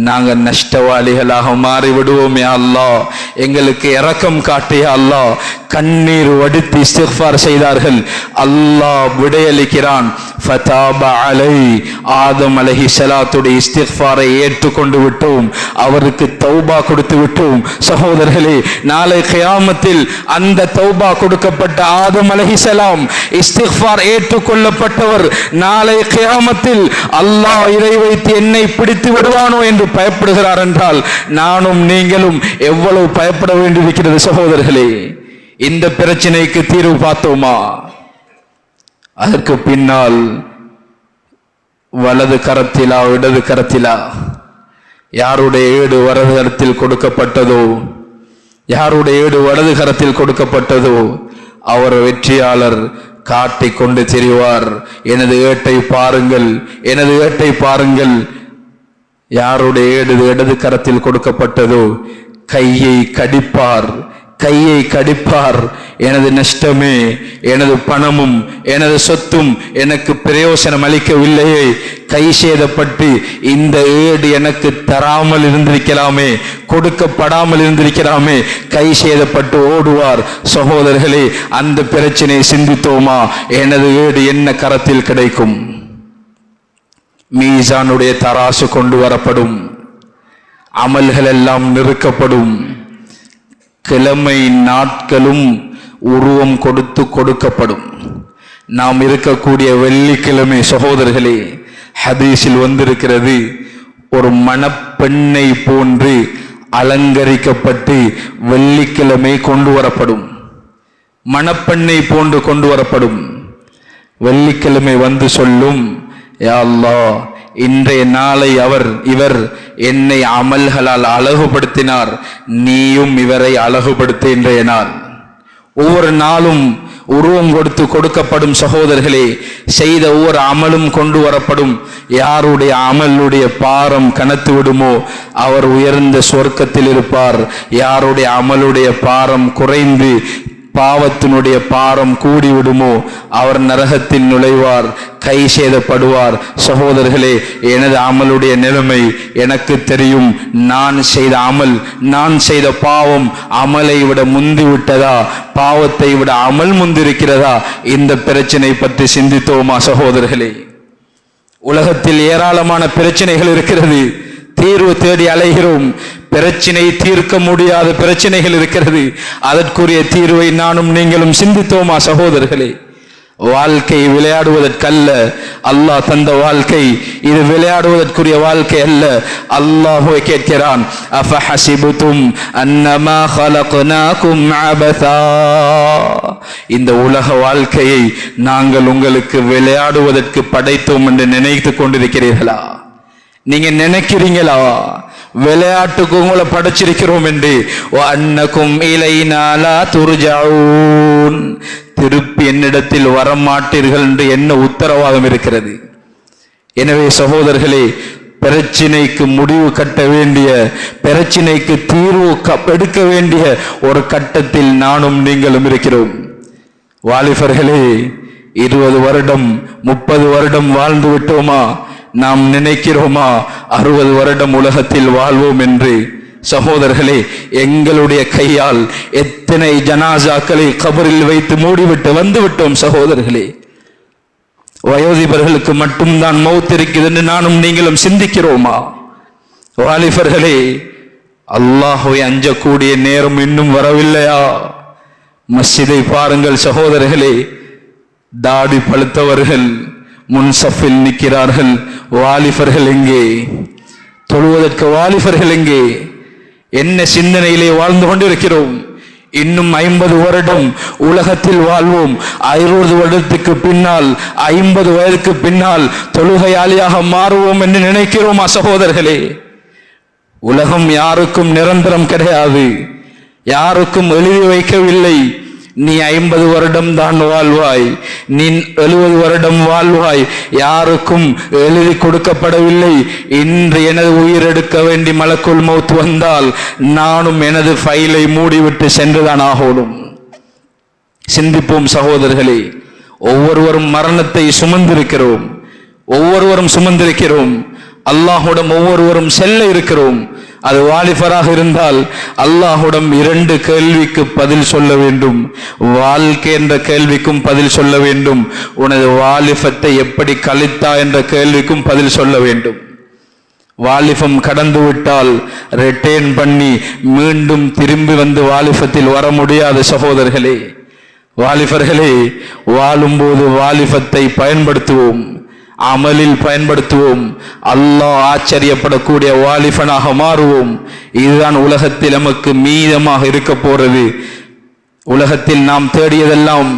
நாங்கள் நஷ்டவாளிகளாக மாறிவிடுவோம் யா அல்லாஹ், எங்களுக்கு இரக்கம் காட்டு யா அல்லாஹ். கண்ணீர் வடித்து இஸ்திக்ஃபார் செய்தார்கள். அல்லாஹ் விடையளிக்கிறான். ஃபதாப அலை. ஆதம் அலைஹிஸ்ஸலாத்துடைய இஸ்திக்ஃபாரை ஏற்றுக்கொண்டு விட்டோம், அவருக்கு தௌபா கொடுத்து விட்டோம். சகோதரர்களே, நாளை கியாமத்தில் அந்த தௌபா கொடுக்கப்பட்ட ஆதம் அலைஹிஸ்ஸலாம் இஸ்திக்ஃபார் ஏற்றுக்கொள்ளப்பட்டவர், நாளை கியாமத்தில் அல்லாஹ் இதை வைத்து என்னை பிடித்து விடுவானோ என்று பயப்படுகிறார் என்றால் நானும் நீங்களும் எவ்வளவு பயப்பட வேண்டியிருக்கிறது சகோதரர்களே. இந்த பிரச்சனைக்கு தீர்வு பார்த்தோமா? அதற்கு பின்னால் வலது கரத்திலா இடது கரத்திலா, யாருடைய ஏடு வலது கரத்தில் கொடுக்கப்பட்டதோ, யாருடைய ஏடு வலது கரத்தில் கொடுக்கப்பட்டதோ அவர் வெற்றியாளர். காட்டி கொண்டு திரிவார், எனது ஏட்டை பாருங்கள், எனது ஏட்டை பாருங்கள். யாருடைய ஏடு இடது கரத்தில் கொடுக்கப்பட்டதோ கையை கடிப்பார், கையை கடிப்பார். எனது நஷ்டமே, எனது பணமும் எனது சொத்தும் எனக்கு பிரயோசனம் அளிக்கவில்லையே, கை சேதப்பட்டு இந்த ஏடு எனக்கு தராமல் இருந்திருக்கலாமே, கொடுக்கப்படாமல் இருந்திருக்கலாமே, கை சேதப்பட்டு ஓடுவார். சகோதரர்களே, அந்த பிரச்சனையை சிந்தித்தோமா? எனது ஏடு என்ன கரத்தில் கிடைக்கும்? மீசானுடைய தராசு கொண்டு வரப்படும், அமல்கள் எல்லாம் நிறுக்கப்படும், கிழமை நாட்களும் உருவம் கொடுத்து கொடுக்கப்படும். நாம் இருக்கக்கூடிய வெள்ளிக்கிழமை சகோதரர்களே, ஹதீஸில் வந்திருக்கிறது, ஒரு மணப்பெண்ணை போன்று அலங்கரிக்கப்பட்டு வெள்ளிக்கிழமை கொண்டு வரப்படும். மணப்பெண்ணை போன்று கொண்டு வரப்படும். வெள்ளிக்கிழமை வந்து சொல்லும், யா அல்லாஹ், இன்றைய நாளை இவர் என்னை அமல்களால் அழகுபடுத்தினார், நீயும் இவரை அழகுபடுத்த இன்றைய நாள். ஒவ்வொரு நாளும் உருவம் கொடுத்து கொடுக்கப்படும் சகோதரர்களே. செய்த ஒவ்வொரு அமலும் கொண்டு வரப்படும். யாருடைய அமலுடைய பாரம் கனத்து விடுமோ அவர் உயர்ந்த சொர்க்கத்தில் இருப்பார். யாருடைய அமலுடைய பாரம் குறைந்து பாவத்தினுடைய பாரம் கூடிவிடுமோ அவர் நரகத்தில் நுழைவார். கை சேதப்படுவார். சகோதரர்களே, எனது அமலுடைய நிலைமை எனக்கு தெரியும். நான் செய்த அமல், நான் செய்த பாவம் அமலை விட முந்தி விட்டதா, பாவத்தை விட அமல் முந்திருக்கிறதா? இந்த பிரச்சனை பற்றி சிந்தித்தோமா சகோதரர்களே? உலகத்தில் ஏராளமான பிரச்சனைகள் இருக்கிறது, தீர்வு தேடி அலைகிறோம். பிரச்சனை தீர்க்க முடியாத பிரச்சனைகள் இருக்கிறது, அதற்குரிய தீர்வை நானும் நீங்களும் சிந்தித்தோமா சகோதரர்களே? வாழ்க்கை விளையாடுவதற்கல்ல, அல்லாஹ் தந்த வாழ்க்கை இது விளையாடுவதற்குரிய வாழ்க்கை அல்ல. அல்லாஹ் கேட்கிறான், அஃபஹஸிபுதும் அன்னமா ஹலக்னாகும் அபஸா, இந்த உலக வாழ்க்கையை நாங்கள் உங்களுக்கு விளையாடுவதற்கு படைத்தோம் என்று நினைத்துக் கொண்டிருக்கிறீர்களா? நீங்க நினைக்கிறீங்களா விளையாட்டுக்கு உங்களை படைச்சிருக்கிறோம் என்று? அன்னக்கும் இலைனா லா துர்ஜஊன், திருப்பி என்னிடத்தில் வரமாட்டீர்கள் என்று என்ன உத்தரவாதம் இருக்கிறது? எனவே சகோதரர்களே, பிரச்சினைக்கு முடிவு கட்ட வேண்டிய, பிரச்சினைக்கு தீர்வு எடுக்க வேண்டிய ஒரு கட்டத்தில் நானும் நீங்களும் இருக்கிறோம். வாலிபர்களே, 20 வருடம் 30 வருடம் வாழ்ந்து விட்டோமா? நாம் நினைக்கிறோமா 60 வருடம் உலகத்தில் வாழ்வோம் என்று? சகோதரர்களே, எங்களுடைய கையால் எத்தனை ஜனாசாக்களை கபரில் வைத்து மூடிவிட்டு வந்து விட்டோம் சகோதரர்களே. வயோதிபர்களுக்கு மட்டும்தான் மௌத் இருக்குது என்று நானும் நீங்களும் சிந்திக்கிறோமா? வாலிபர்களே, அல்லாஹ்வை அஞ்சக்கூடிய நேரம் இன்னும் வரவில்லையா? மஸ்ஜிதை பாருங்கள் சகோதரர்களே, தாடி பழுத்தவர்கள் முன்சஃபில் நிற்கிறார்கள். வாலிபர்கள் எங்கே? தொழுவதற்கு வாலிபர்கள் எங்கே? என்ன சிந்தனையிலே வாழ்ந்து கொண்டிருக்கிறோம்? இன்னும் 50 வருடம் உலகத்தில் வாழ்வோம். 60 வருடத்துக்கு பின்னால், 50 வயதுக்கு பின்னால் தொழுகையாளியாக மாறுவோம் என்று நினைக்கிறோமா சகோதரர்களே? உலகம் யாருக்கும் நிரந்தரம் கிடையாது, யாருக்கும் எழுதி வைக்கவில்லை. நீ 50 வருடம் தான் வாழ்வாய், நீ 70 வருடம் வாழ்வாய், யாருக்கும் எழுதி கொடுக்கப்படவில்லை. இன்று எனது உயிர் எடுக்க வேண்டி மலக்குல் மௌத் வந்தால் நானும் எனது ஃபைலை மூடிவிட்டு சென்றுதான் ஆகணும். சிந்திப்போம் சகோதரர்களே, ஒவ்வொருவரும் மரணத்தை சுமந்திருக்கிறோம், ஒவ்வொருவரும் சுமந்திருக்கிறோம். அல்லாஹுடன் ஒவ்வொருவரும் செல்ல இருக்கிறோம். அது வாலிபராக இருந்தால் அல்லாஹுடன் 2 கேள்விக்கு பதில் சொல்ல வேண்டும். வாழ்க்கை என்ற கேள்விக்கும் பதில் சொல்ல வேண்டும். உனது வாலிபத்தை எப்படி கழித்தா என்ற கேள்விக்கும் பதில் சொல்ல வேண்டும். வாலிபம் கடந்து விட்டால் ரிட்டர்ன் பண்ணி மீண்டும் திரும்பி வந்து வாலிபத்தில் வர முடியாத சகோதரர்களே. வாலிபர்களே, வாழும்போது வாலிபத்தை பயன்படுத்துவோம், அமலில் பயன்படுத்துவோம். அல்லாஹ் ஆச்சரியப்படக்கூடிய வாலிபனாக மாறுவோம். இதுதான் உலகத்தில் நமக்கு மீதமாக இருக்க போறது. உலகத்தில் நாம் தேடியதெல்லாம்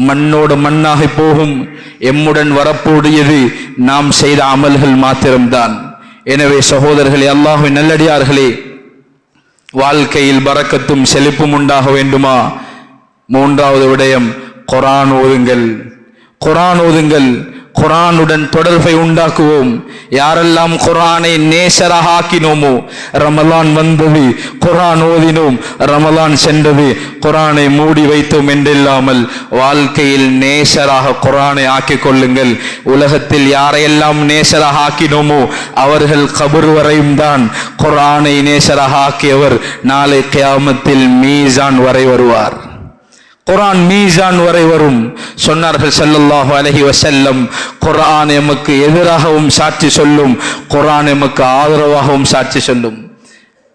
மண்ணோடு மண்ணாக போகும். எம்முடன் வரக்கூடியது நாம் செய்த அமல்கள் மாத்திரம்தான். எனவே சகோதரர்களே, அல்லாஹ்வின் நல்லடியார்களே, வாழ்க்கையில் பரக்கத்தும் செழிப்பும் உண்டாக வேண்டுமா? 3வது விடயம், குர்ஆன் ஓதுங்கள். குர்ஆன் ஓதுங்கள், குர்ஆனுடன் தொடர்பை உண்டாக்குவோம். யாரெல்லாம் குர்ஆனை நேசராக ஆக்கினோமோ, ரமலான் வந்தது குர்ஆன் ஓதினோம், ரமலான் சென்றது குர்ஆனை மூடி வைத்தோம் என்றில்லாமல் வாழ்க்கையில் நேசராக குர்ஆனை ஆக்கிக் கொள்ளுங்கள். உலகத்தில் யாரையெல்லாம் நேசராக ஆக்கினோமோ அவர்கள் கபர் வரையும் தான். குர்ஆனை நேசராக ஆக்கியவர் நாளை கியாமத்தில் மீசான் வரை வருவார். குர்ஆன் மீசான் வரை வரும். சொன்னார்கள் ஸல்லல்லாஹு அலைஹி வஸல்லம், குர்ஆன் எமக்கு எதிராகவும் சாட்சி சொல்லும், குர்ஆன் எமக்கு ஆதரவாகவும் சாட்சி சொல்லும்.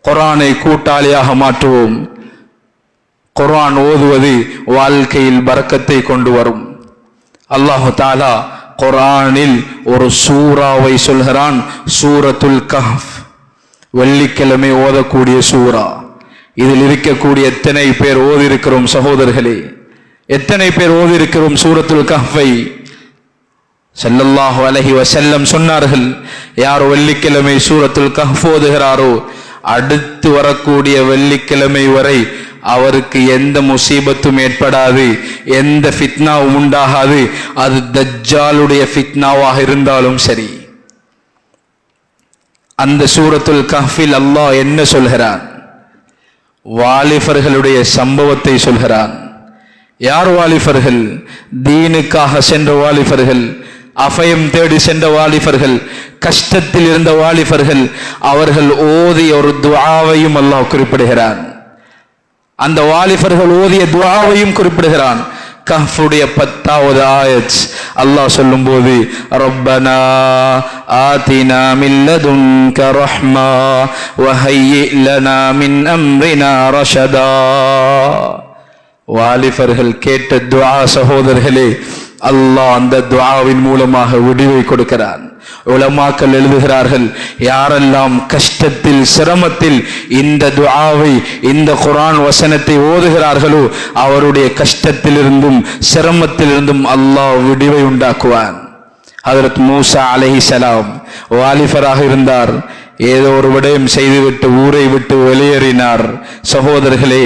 குர்ஆனை கூட்டாளியாக மாற்றுவோம். குர்ஆன் ஓதுவது வாழ்க்கையில் பரக்கத்தை கொண்டு வரும். அல்லாஹ் தஆலா குர்ஆனில் ஒரு சூராவை சொல்கிறான், சூரத்துல் கஹ்ஃப். வெள்ளிக்கிழமை ஓதக்கூடிய சூரா. இதில் இருக்கக்கூடிய எத்தனை பேர் ஓதி இருக்கிறோம் சகோதரர்களே? எத்தனை பேர் ஓதி இருக்கிறோம் சூரத்துல் கஹ்ஃபை? ஸல்லல்லாஹு அலைஹி வஸல்லம் சொன்னார்கள், யார் வெள்ளிக்கிழமை சூரத்துல் கஹ்ஃப் ஓதுகிறாரோ அடுத்து வரக்கூடிய வெள்ளிக்கிழமை வரை அவருக்கு எந்த முசீபத்தும் ஏற்படாது, எந்த ஃபித்னாவும் உண்டாகாது. அது தஜ்ஜாலுடைய ஃபித்னாவாக இருந்தாலும் சரி. அந்த சூரத்துல் கஹ்ஃபில் அல்லாஹ் என்ன சொல்கிறான்? வாலிபர்களுடைய சம்பவத்தை சொல்கிறான். யார் வாலிபர்கள்? தீனுக்காக சென்ற வாலிபர்கள், அபயம் தேடி சென்ற வாலிபர்கள், கஷ்டத்தில் இருந்த வாலிபர்கள், அவர்கள் ஓதிய ஒரு துஆவையும் அல்லாஹ் குறிப்பிடுகிறான். அந்த வாலிபர்கள் ஓதிய துஆவையும் குறிப்பிடுகிறான். கஹ்ஃபுடைய 10வது ஆயத் அல்லாஹ் சொல்லும்போது, ரப்பனா ஆதினா மின் லதுன்க ரஹ்மா வஹய்யி லனா மின் அம்ரினா ரஷதா. வாலிபர்கள் கேட்ட துஆ சகோதரர்களே, அல்லாஹ் அந்த துஆவின் மூலமாக விடுவை கொடுக்கிறான். உலமாக்கள் எழுதுகிறார்கள், யாரெல்லாம் கஷ்டத்தில் சிரமத்தில் இந்த துஆவை, இந்த குர்ஆன் வசனத்தை ஓதுகிறார்களோ அவருடைய கஷ்டத்திலிருந்தும் சிரமத்திலிருந்தும் அல்லாஹ் விடுவை உண்டாக்குவான். ஹஜ்ரத் மூசா அலைஹிஸ்ஸலாம் வாலிபராக இருந்தார். ஏதோ ஒரு விடயம் செய்துவிட்டு ஊரை விட்டு வெளியேறினார். சகோதரர்களே,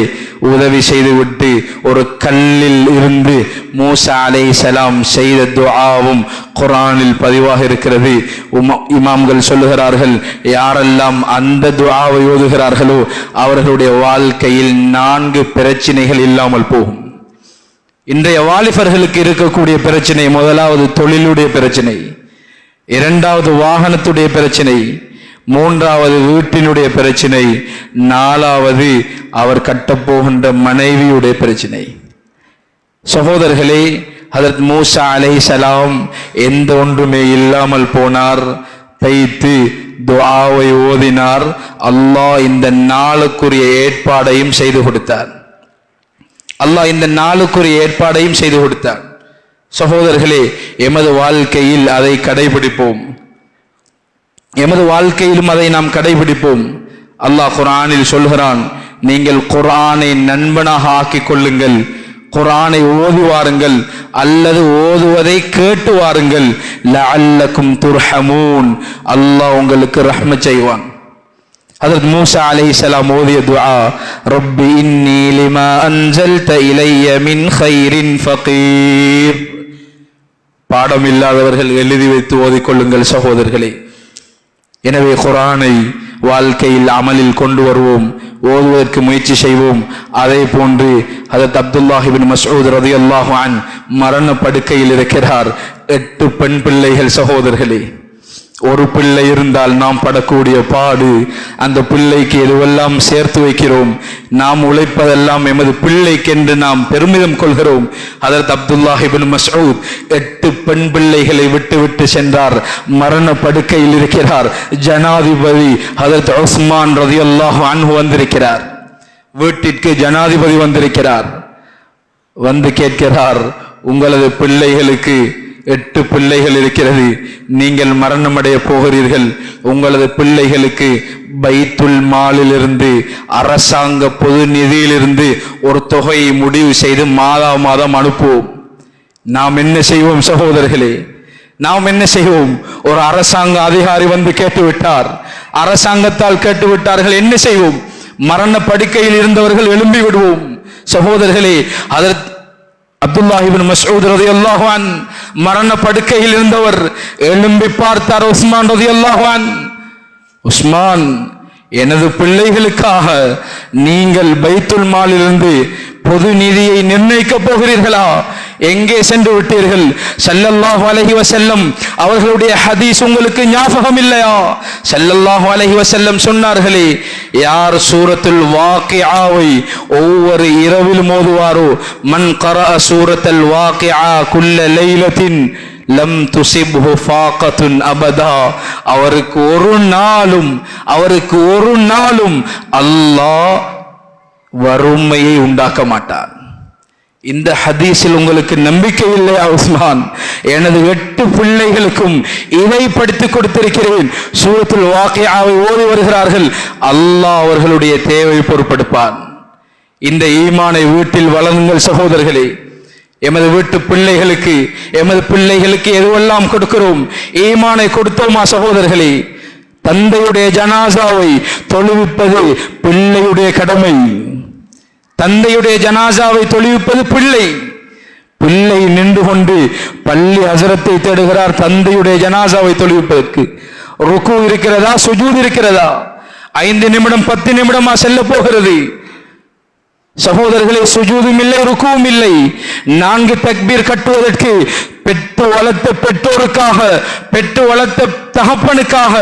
உதவி செய்துவிட்டு ஒரு கல்லில் இருந்து மூசா அலைஹிஸ்ஸலாம் செய்த துஆவும் குர்ஆனில் பதிவாக இருக்கிறது. இமாம்கள் சொல்லுகிறார்கள், யாரெல்லாம் அந்த துஆவை ஓதுகிறார்களோ அவர்களுடைய வாழ்க்கையில் 4 பிரச்சனைகள் இல்லாமல் போகும். இன்றைய வாலிபர்களுக்கு இருக்கக்கூடிய பிரச்சனை, முதலாவது தொழிலுடைய பிரச்சனை, 2வது வாகனத்துடைய பிரச்சனை, 3வது வீட்டினுடைய பிரச்சனை, 4வது அவர் கட்டப்போகின்ற மனைவியுடைய பிரச்சனை. சகோதரர்களே, ஹஜ்ரத் மூசா அலைஹிஸ்ஸலாம் எந்த ஒன்றுமே இல்லாமல் போனார். தைத்து துஆவை ஓதினார். அல்லாஹ் இந்த நாளுக்குரிய ஏற்பாடையும் செய்து கொடுத்தார். அல்லாஹ் இந்த நாளுக்குரிய ஏற்பாடையும் செய்து கொடுத்தார். சகோதரர்களே, எமது வாழ்க்கையில் அதை கடைபிடிப்போம். எமது வாழ்க்கையிலும் அதை நாம் கடைபிடிப்போம். அல்லாஹ் குர்ஆனில் சொல்கிறான், நீங்கள் குர்ஆனை நண்பனாக ஆக்கிக் கொள்ளுங்கள், குர்ஆனை ஓதி வாருங்கள் அல்லது ஓதுவதை கேட்டு வாருங்கள். லஅல்லக்கும் துர்ஹமூன், அல்லாஹ் உங்களுக்கு ரஹ்மத் செய்வான். ஹஜ்ரத் மூசா அலைஹிஸ்ஸலாம் ஓதிய துஆ, ரப்பி இன்னி லிமா அன்ஸல்த இலைய மின் கைரின் ஃபகீர். பாடம் இல்லாதவர்கள் எழுதி வைத்து ஓதிக்கொள்ளுங்கள் சகோதரர்களே. எனவே குர்ஆனை வாழ்க்கையில் அமலில் கொண்டு வருவோம், ஓதுவதற்கு முயற்சி செய்வோம். அதே போன்று ஹஜ்ரத் அப்துல்லாஹ் இப்னு மஸ்ஊத் ரலியல்லாஹு அன்ஹு மரண படுக்கையில் இருக்கிறார். 8 பெண் பிள்ளைகள் சகோதரர்களே. ஒரு பிள்ளை இருந்தால் நாம் படக்கூடிய பாடு, அந்த பிள்ளைக்கு எதுவெல்லாம் சேர்த்து வைக்கிறோம். நாம் உழைப்பதெல்லாம் எமது பிள்ளைக்கென்று நாம் பெருமிதம் கொள்கிறோம். ஹஜ்ரத் அப்துல்லாஹ் இப்னு மஸ்ஊத் 8 பெண் பிள்ளைகளை விட்டு சென்றார். மரண படுக்கையில் இருக்கிறார். ஜனாதிபதி ஹஜ்ரத் உஸ்மான் ரலியல்லாஹு அன்ஹு வந்திருக்கிறார். வீட்டிற்கு ஜனாதிபதி வந்திருக்கிறார். வந்து கேட்கிறார், உங்களது பிள்ளைகளுக்கு 8 பிள்ளைகள் இருக்கிறது, நீங்கள் மரணமடைய போகிறீர்கள். உங்களது பிள்ளைகளுக்கு பைத்துல் மாலில் இருந்து, அரசாங்க பொது நிதியிலிருந்து ஒரு தொகையை முடிவு செய்து மாதம் அனுப்புவோம். நாம் என்ன செய்வோம் சகோதரர்களே? நாம் என்ன செய்வோம்? ஒரு அரசாங்க அதிகாரி வந்து கேட்டுவிட்டார், அரசாங்கத்தால் கேட்டுவிட்டார்கள், என்ன செய்வோம்? மரண படுக்கையில் இருந்தவர்கள் எழும்பி விடுவோம். சகோதரர்களே, அதற்கு அப்துல்லாஹ் இப்னு மஸ்ஊத் ரலியல்லாஹு அன்ஹு மரண படுக்கையில் இருந்தவர் எழும்பி பார்த்தார். உஸ்மான் ரலியல்லாஹு அன்ஹு, உஸ்மான், எனது பிள்ளைகளுக்காக நீங்கள் பைத்துல் மாலிலிருந்து பொது நிதியை நிர்ணயிக்க போகிறீர்களா? எங்கே சென்று விட்டீர்கள்? ஸல்லல்லாஹு அலைஹி வஸல்லம் அவர்களுடைய ஹதீஸ் உங்களுக்கு ஞாபகம் இல்லையா? ஸல்லல்லாஹு அலைஹி வஸல்லம் சொன்னார்களே, யார் சூரத்துல் வாக்கிஆவை ஒவ்வொரு இரவிலும் ஓதுவாரோ, மன் கரஅ சூரத்துல் வாக்கிஆ குல்ல லைலத்தின் லம் துசிப்ஹு ஃபாகத்துன் அபதா, அவருக்கு ஒரு நாளும் அல்லாஹ் வறுமையை உண்டாக்க மாட்டார். இந்த ஹதீஸில் உங்களுக்கு நம்பிக்கை இல்லையா உஸ்மான்? எனது 8 பிள்ளைகளுக்கும் இதை படித்துக் கொடுத்திருக்கிறேன். சூரத்துல் வாக்கிஆவை ஓதி வருகிறார்கள். அல்லாஹ் அவர்களுடைய தேவை பொறுப்பெடுப்பான். இந்த ஈமானை வீட்டில் வளருங்கள் சகோதரர்களே. எமது வீட்டு பிள்ளைகளுக்கு, எமது பிள்ளைகளுக்கு எதுவெல்லாம் கொடுக்கிறோம்? ஈமானை கொடுத்தோமா சகோதரர்களே? தந்தையுடைய ஜனாசாவை தொழுவிப்பது பிள்ளையுடைய கடமை. தந்தையுடைய ஜனாசாவை தொழுவிப்பது பிள்ளை. பிள்ளை நின்று கொண்டு பள்ளி ஹஸரத்தை தேடுகிறார் தந்தையுடைய ஜனாசாவை தொழுவிப்பதற்கு. ருக்கு இருக்கிறதா? சுஜூத் இருக்கிறதா? 5 நிமிடம் 10 நிமிடமா செல்ல போகிறது சகோதரர்களே. சுஜூதும் இல்லை, ருக்குவும் இல்லை. 4 தக்பீர் கட்டுவதற்கு பெற்று வளர்த்த பெற்றோருக்காக, பெற்று வளர்த்த தகப்பனுக்காக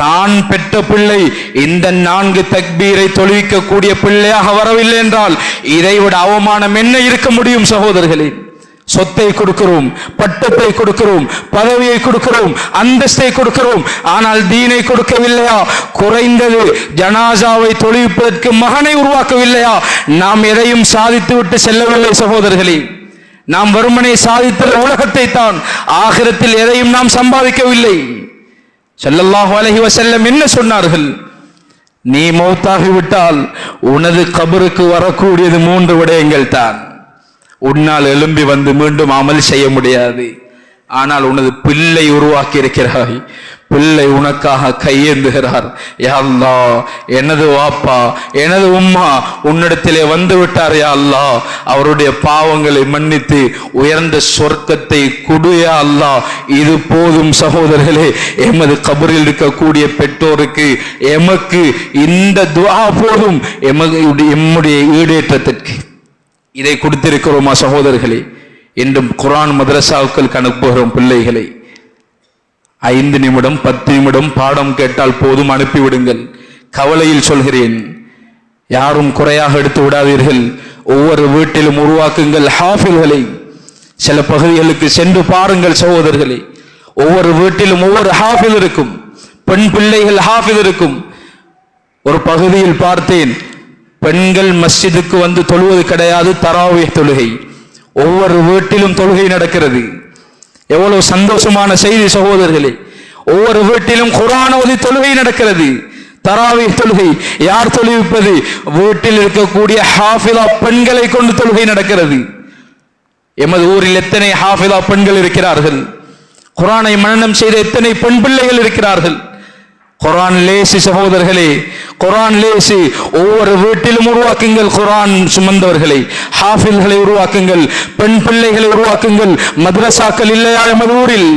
தான் பெற்ற பிள்ளை இந்த 4 தக்பீரை தொழுவிக்கக்கூடிய பிள்ளையாக வரவில்லை என்றால் இதைவிட அவமானம் என்ன இருக்க முடியும் சகோதரர்களே? சொத்தை கொடுக்கிறோம், பட்டத்தை கொடுக்கிறோம், பதவியை கொடுக்கிறோம், அந்தஸ்தை கொடுக்கிறோம், ஆனால் தீனை கொடுக்கவில்லையா? குறைந்தது ஜனாசாவை தொழுவிப்பதற்கு மகனை உருவாக்கவில்லையா? நாம் எதையும் சாதித்து விட்டு செல்லவில்லை சகோதரர்களே. நாம் வெறுமனை சாதித்த உலகத்தை தான், ஆகிரத்தில் எதையும் நாம் சம்பாதிக்கவில்லை. ஸல்லல்லாஹு அலைஹி வஸல்லம் என்ன சொன்னார்கள்? நீ மௌத்தாகிவிட்டால் உனது கபருக்கு வரக்கூடியது 3 விடயங்கள் தான். உன்னால் எழும்பி வந்து மீண்டும் அமல் செய்ய முடியாது. ஆனால் உனது பிள்ளை உருவாக்கி இருக்கிறாய், பிள்ளை உனக்காக கையேந்துகிறார். யா அல்லாஹ், எனது வாப்பா எனது உம்மா உன்னிடத்திலே வந்து விட்டார். யா அல்லாஹ், அவருடைய பாவங்களை மன்னித்து உயர்ந்த சொர்க்கத்தை கொடு யா அல்லாஹ். இது போதும் சகோதரர்களே. எமது கபரில் இருக்கக்கூடிய பெற்றோருக்கு எமக்கு இந்த துஆ போதும், எம்முடைய ஈடேற்றத்திற்கு. இதை கொடுத்திருக்கிறோமா சகோதரர்களே? என்றும் குர்ஆன் மதரசாக்கள் அனுப்புகிறோம் பிள்ளைகளை. 5 நிமிடம் 10 நிமிடம் பாடம் கேட்டால் போதும், அனுப்பிவிடுங்கள். கவலையில் சொல்கிறேன், யாரும் குறையாக எடுத்து விடாதீர்கள். ஒவ்வொரு வீட்டிலும் உருவாக்குங்கள் ஹாஃபில்களை. சில பகுதிகளுக்கு சென்று பாருங்கள் சகோதரர்களே. ஒவ்வொரு வீட்டிலும் ஒவ்வொரு ஹாஃபில் இருக்கும், பெண் பிள்ளைகள் ஹாஃபில் இருக்கும். ஒரு பகுதியில் பார்த்தேன், பெண்கள் மஸ்ஜிதுக்கு வந்து தொழுவது கிடையாது, தராவீஹ் தொழுகை. ஒவ்வொரு வீட்டிலும் தொழுகை நடக்கிறது. எவ்வளவு சந்தோஷமான செய்தி சகோதரர்களே. ஒவ்வொரு வீட்டிலும் குர்ஆன் ஓதி தொழுகை நடக்கிறது, தராவீஹ் தொழுகை. யார் தொழுவிப்பது? வீட்டில் இருக்கக்கூடிய ஹாஃபிலா பெண்களை கொண்டு தொழுகை நடக்கிறது. எமது ஊரில் எத்தனை ஹாஃபிலா பெண்கள் இருக்கிறார்கள்? குர்ஆனை மனனம் செய்த எத்தனை பெண் பிள்ளைகள் இருக்கிறார்கள்? குர்ஆன் லேசி சகோதரர்களே, குர்ஆன் லேசி. ஒவ்வொரு வீட்டிலும் உருவாக்குங்கள் குர்ஆன் சுமந்தவர்களை, ஹாஃபில்களை உருவாக்குங்கள், பெண் பிள்ளைகளை உருவாக்குங்கள். மദ്രസാக்கள் இல்லையா எமது ஊரில்?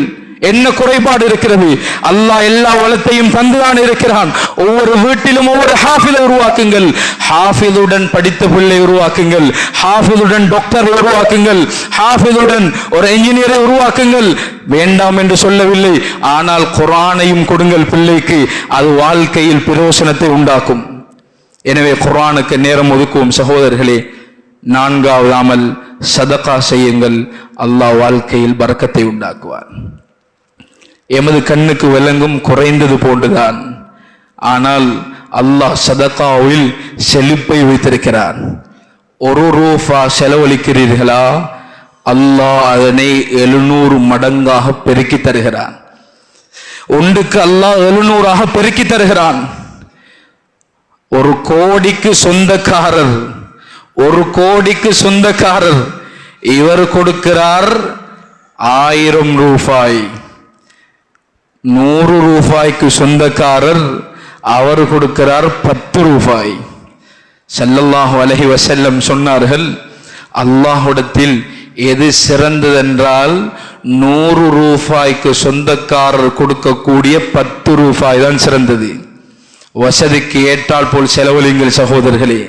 என்ன குறைபாடு இருக்கிறது? அல்லாஹ் எல்லா வளத்தையும் தந்துதான் இருக்கிறான். ஒவ்வொரு வீட்டிலும் ஒவ்வொரு ஹாஃபிலை உருவாக்குங்கள். ஹாஃபிலுடன் படித்த பிள்ளை உருவாக்குங்கள், ஹாஃபிலுடன் டாக்டரை உருவாக்குங்கள், ஹாஃபிலுடன் ஒரு என்ஜினியரை உருவாக்குங்கள். வேண்டாம் என்று சொல்லவில்லை, ஆனால் குர்ஆனையும் கொடுங்கள் பிள்ளைக்கு. அது வாழ்க்கையில் பிரயோசனத்தை உண்டாக்கும். எனவே குர்ஆனுக்கு நேரம் ஒதுக்குவோம் சகோதரர்களே. 4வது அமல் சதகா செய்யுங்கள். அல்லாஹ் வாழ்க்கையில் பரக்கத்தை உண்டாக்குவார். எமது கண்ணுக்கு விளங்கும் குறைந்தது போன்றுதான், ஆனால் அல்லாஹ் சதகாவில் செழிப்பை வைத்திருக்கிறான். 1 ரூபா செலவழிக்கிறீர்களா, அல்லாஹ் அதனை 700 மடங்காக பெருக்கி தருகிறான். ஒன்றுக்கு அல்லாஹ் 700ஆக பெருக்கி தருகிறான். 1 கோடிக்கு சொந்தக்காரர், 1 கோடிக்கு சொந்தக்காரர் இவர் கொடுக்கிறார் 1000 ரூபாய். 100 ரூபாய்க்கு சொந்தக்காரர் அவர் கொடுக்கிறார் 10 ரூபாய். ஸல்லல்லாஹு அலைஹி வஸல்லம் சொன்னார்கள், அல்லாஹ்விடத்தில் எது சிறந்ததென்றால் 100 ரூபாய்க்கு சொந்தக்காரர் கொடுக்கக்கூடிய 10 ரூபாய் தான் சிறந்தது. வசதிக்கு ஏற்றால் போல் செலவழிங்கள் சகோதரர்களே.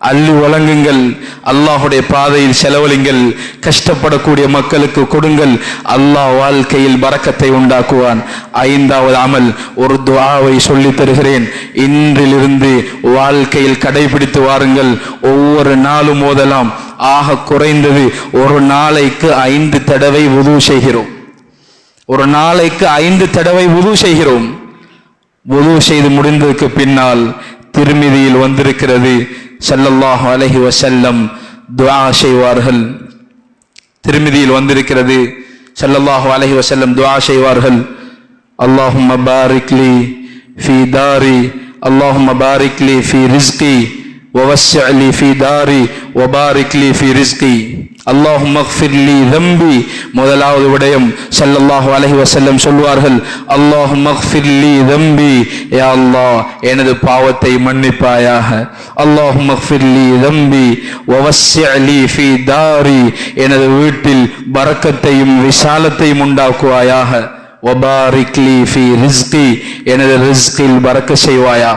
அள்ளி வழங்குங்கள், அல்லாஹுடைய பாதையில் செலவழிங்கள், கஷ்டப்படக்கூடிய மக்களுக்கு கொடுங்கள். அல்லாஹ் வாழ்க்கையில் பரக்கத்தை உண்டாக்குவான். 5வது அமல், ஒரு துஆவை சொல்லித் தருகிறேன். இன்றிலிருந்து வாழ்க்கையில் கடைபிடித்து வாருங்கள். ஒவ்வொரு நாளும் ஓதலாம். ஆக குறைந்தது ஒரு நாளைக்கு 5 தடவை வுது செய்கிறோம். ஒரு நாளைக்கு 5 தடவை வுது செய்கிறோம். வுது செய்து முடிந்ததுக்கு பின்னால் திருமிதியில் வந்திருக்கிறது, ஸல்லல்லாஹு அலைஹி வஸல்லம் துஆ செய்வார்கள். திருமிதியில் வந்திருக்கிறது, ஸல்லல்லாஹு அலைஹி வஸல்லம் துஆ செய்வார்கள். அல்லாஹும்ம பாரிக் லி ஃபீ தாரி, அல்லாஹும்ம பாரிக் லி ஃபீ ரிஸ்கி வவஸ்ஸி' லி ஃபீ தாரி வபாரிக் லி ஃபீ ரிஸ்கி, அல்லாஹும்ம இக்ஃபிர் லி தம்பி. முதலாவது விடயம் ஸல்லல்லாஹு அலைஹி வஸல்லம் சொல்வார்கள், அல்லாஹும்ம இக்ஃபிர் லி தம்பி, யா அல்லாஹ் எனது பாவத்தை மன்னிப்பாயாக. அல்லாஹும்ம இக்ஃபிர் லி தம்பி வவஸ்ஸி' லி ஃபீ தாரி, எனது வீட்டில் பரக்கத்தையும் விசாலத்தையும் உண்டாக்குவாயாக. வபாரிக் லி ஃபீ ரிஸ்கி, எனது ரிஸ்கில் பரக்க செய்வாயா.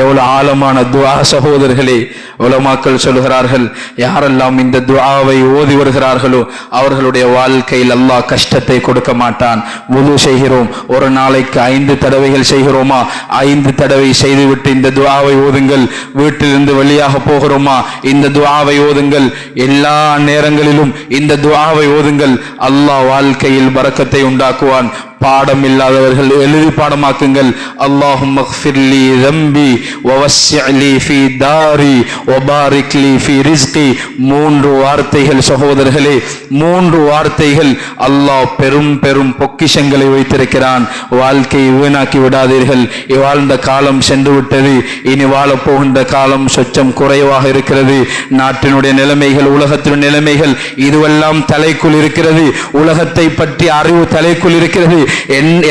எவ்வளவு ஆழமான துஆ சகோதரர்களே. உலமாக்கள் சொல்கிறார்கள், யாரெல்லாம் இந்த துஆவை ஓதி வருகிறார்களோ அவர்களுடைய வாழ்க்கையில் அல்லாஹ் கஷ்டத்தை கொடுக்க மாட்டான். வுது செய்கிறோம், ஒரு நாளைக்கு 5 தடவைகள் செய்கிறோமா, 5 தடவை செய்துவிட்டு இந்த துஆவை ஓதுங்கள். வீட்டிலிருந்து வெளியாக போகிறோமா, இந்த துஆவை ஓதுங்கள். எல்லா நேரங்களிலும் இந்த துஆவை ஓதுங்கள். அல்லாஹ் வாழ்க்கையில் பரக்கத்தை உண்டாக்குவான். பாடம் இல்லாதவர்கள் எழுதி பாடமாக்குங்கள். அல்லாஹும்ம ஃபிர்லி ذنبي ووسع لي في داري وبارك لي في رزقي. 3 வார்த்தைகள் சகோதரர்களே, 3 வார்த்தைகள். அல்லாஹ் பெரும் பெரும் பொக்கிஷங்களை வைத்திருக்கிறான். வாழ்க்கையை வீணாக்கி விடாதீர்கள். வாழ்ந்த காலம் சென்று விட்டது, இனி வாழப் போகின்ற காலம் சொச்சம் குறைவாக இருக்கிறது. நாட்டினுடைய நிலைமைகள், உலகத்தினுடைய நிலைமைகள் இதுவெல்லாம் தலைக்குள் இருக்கிறது. உலகத்தை பற்றி அறிவு தலைக்குள் இருக்கிறது.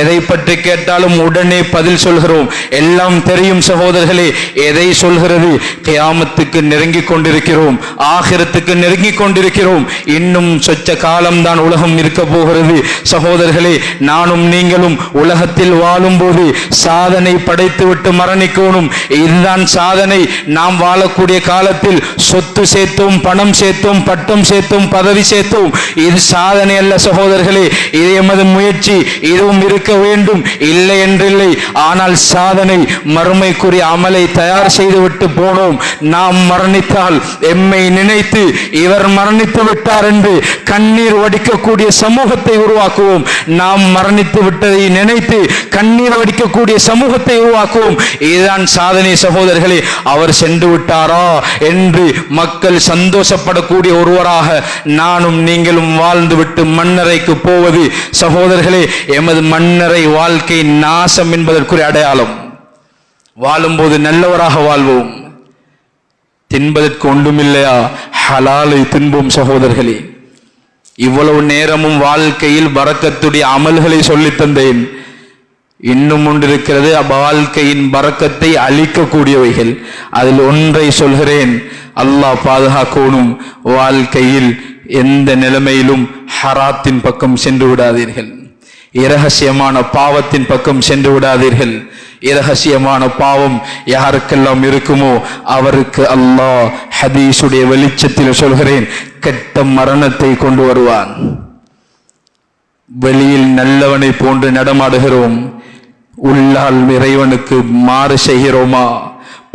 எதை பற்றி கேட்டாலும் உடனே பதில் சொல்கிறோம். எல்லாம் தெரியும் சகோதரர்களே. எதை சொல்கிறது? கியாமத்துக்கு நெருங்கி கொண்டிருக்கிறோம், ஆகிரத்துக்கு நெருங்கி கொண்டிருக்கிறோம். இன்னும் சொச்ச காலம்தான் உலகம் இருக்க போகிறது சகோதரர்களே. நானும் நீங்களும் உலகத்தில் வாழும் போது சாதனை படைத்துவிட்டு மரணிக்கணும். இதுதான் சாதனை. நாம் வாழக்கூடிய காலத்தில் சொத்து சேர்த்தோம், பணம் சேர்த்தோம், பட்டம் சேர்த்தோம், பதவி சேர்த்தோம். இது சாதனை அல்ல சகோதரர்களே. இது எமது முயற்சி. இதுவும் இருக்க வேண்டும், இல்லை என்றில்லை. ஆனால் சாதனை மறுமைக்குரிய அமலை தயார் செய்துவிட்டு போனோம். நாம் மரணித்தால் எம்மை நினைத்து இவர் மரணித்து விட்டார் என்று கண்ணீர் வடிக்கக்கூடிய சமூகத்தை உருவாக்குவோம். நாம் மரணித்து விட்டதை நினைத்து கண்ணீர் வடிக்கக்கூடிய சமூகத்தை உருவாக்குவோம். இதுதான் சாதனை சகோதரர்களே. அவர் சென்று விட்டாரா என்று மக்கள் சந்தோஷப்படக்கூடிய ஒருவராக நானும் நீங்களும் வாழ்ந்துவிட்டு மண்ணறைக்கு போவது சகோதரர்களே எமது மண்ணறை வாழ்க்கை நாசம் என்பதற்குரிய அடையாளம். வாழும்போது நல்லவராக வாழ்வோம். தின்பதற்கு ஒன்றுமில்லையா, ஹலாலை தின்போம் சகோதரர்களே. இவ்வளவு நேரமும் வாழ்க்கையில் பரக்கத்துடைய அமல்களை சொல்லித் தந்தேன். இன்னும் ஒன்றிருக்கிறது, வாழ்க்கையின் பரக்கத்தை அளிக்கக்கூடியவைகள். அதில் ஒன்றை சொல்கிறேன், அல்லாஹ் பாதுகாக்கணும். வாழ்க்கையில் எந்த நிலைமையிலும் ஹராத்தின் பக்கம் சென்று விடாதீர்கள். இரகசியமான பாவத்தின் பக்கம் சென்று விடாதீர்கள். இரகசியமான பாவம் யாருக்கெல்லாம் இருக்குமோ அவருக்கு அல்லாஹ் ஹதீஸுடைய வெளிச்சத்தில் சொல்கிறேன், கெட்ட மரணத்தை கொண்டு வருவான். வெளியில் நல்லவனை போன்று நடமாடுகிறோம், உள்ளால் இறைவனுக்கு மாறு செய்கிறோமா,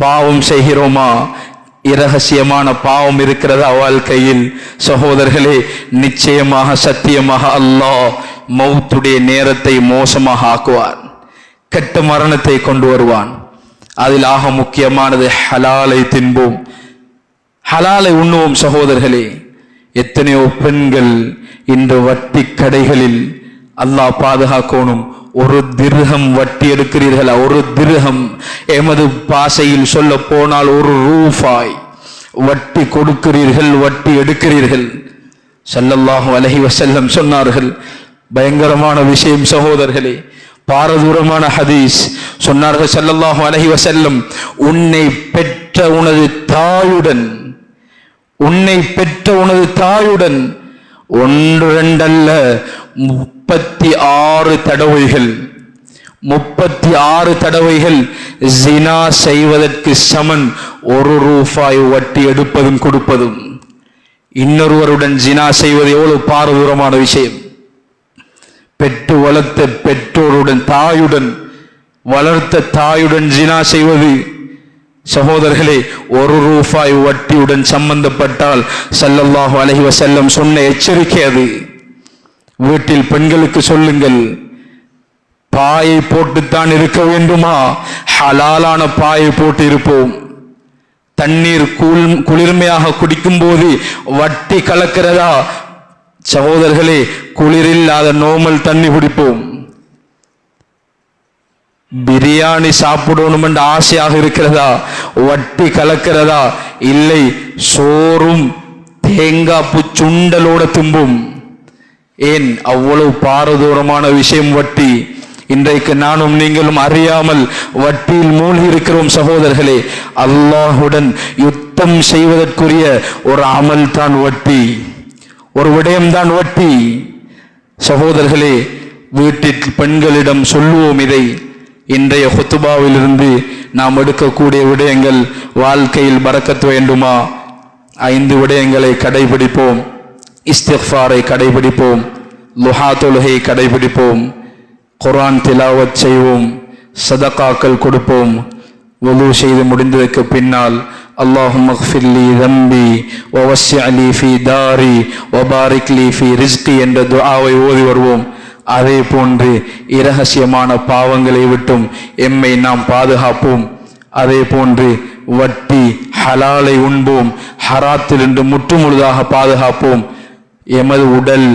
பாவம் செய்கிறோமா? இரகசியமான பாவம் இருக்கிறதா வாழ்க்கையில் சகோதரர்களே? நிச்சயமாக சத்தியமாக அல்லாஹ் மௌத்துடைய நேரத்தை மோசமாக ஆக்குவான், கெட்ட மரணத்தை கொண்டு வருவான். அதில் ஆக முக்கியமானது ஹலாலை தின்போம், ஹலாலை உண்ணுவோம் சகோதரர்களே. எத்தனையோ பெண்கள் இன்று வட்டி கடைகளில், அல்லாஹ் பாதுகாக்கணும், 1 திர்ஹம் வட்டி எடுக்கிறீர்களா? 1 திர்ஹம், எமது பாஷையில் சொல்ல போனால் 1 ரூபாய் வட்டி கொடுக்கிறீர்கள், வட்டி எடுக்கிறீர்கள். ஸல்லல்லாஹு அலைஹி வஸல்லம் சொன்னார்கள், பயங்கரமான விஷயம் சகோதரர்களே, பாரதூரமான ஹதீஸ். சொன்னார்கள் ஸல்லல்லாஹு அலைஹி வஸல்லம், உன்னை பெற்ற உனது தாயுடன், உன்னை பெற்ற உனது தாயுடன் 1 2 அல்ல 36 தடவைகள், 36 தடவைகள் ஜினா செய்வதற்கு சமன் 1 ரூபாய் வட்டி எடுப்பதும் கொடுப்பதும். இன்னொருவருடன் ஜினா செய்வது எவ்வளவு பாரதூரமான விஷயம். பெற்று வளர்த்த பெற்றோருடன், தாயுடன், வளர்த்த தாயுடன் ஜினா செய்வது சகோதரர்களே 1 ரூபாய் வட்டியுடன் சம்பந்தப்பட்டால் ஸல்லல்லாஹு அலைஹி வஸல்லம் சொன்ன எச்சரிக்கை அது. வீட்டில் பெண்களுக்கு சொல்லுங்கள், பாயை போட்டுத்தான் இருக்க வேண்டுமா? ஹலாலான பாயை போட்டு இருப்போம். தண்ணீர் குளிர்மையாக குடிக்கும் போது வட்டி கலக்கிறதா சகோதரர்களே? குளிரில்லாத நோமல் தண்ணி குடிப்போம். பிரியாணி சாப்பிடணும் என்ற ஆசையாக இருக்கிறதா? வட்டி கலக்கிறதா? இல்லை, சோறும் தேங்காய் சுண்டலோட தும்பும். ஏன் அவ்வளவு பாரதூரமான விஷயம் வட்டி? இன்றைக்கு நானும் நீங்களும் அறியாமல் வட்டியில் மூழ்கி இருக்கிறோம் சகோதரர்களே. அல்லாஹுடன் யுத்தம் செய்வதற்குரிய ஒரு அமல் தான் வட்டி, ஒரு விடயம்தான் வட்டி சகோதரர்களே. வீட்டில் பெண்களிடம் சொல்லுவோம் இதை. இன்றைய ஹுத்துபாவிலிருந்து நாம் எடுக்கக்கூடிய விடயங்கள் வாழ்க்கையில் பரக்கத் வேண்டுமா? 5 விடயங்களை கடைபிடிப்போம். இஸ்திக்ஃபாரை கடைபிடிப்போம், லுஹா தொழுகை கடைபிடிப்போம், குர்ஆன் திலாவத் செய்வோம், சதகாக்கள் கொடுப்போம். வுது செய்து முடிந்ததற்கு பின்னால் அல்லாஹும்ம இக்ஃபிர் லி தம்பி வவஸ்ஸி' லி ஃபீ தாரி வபாரிக் லி ஃபீ ரிஸ்கி என்ற துஆவை ஓதி வருவோம். அதே போன்று இரகசியமான பாவங்களை விட்டும் எம்மை நாம் பாதுகாப்போம். அதே போன்று வட்டி ஹலாலை உண்போம், ஹராத்தில் இன்று முற்றுமுழுதாக பாதுகாப்போம். எமது உடல்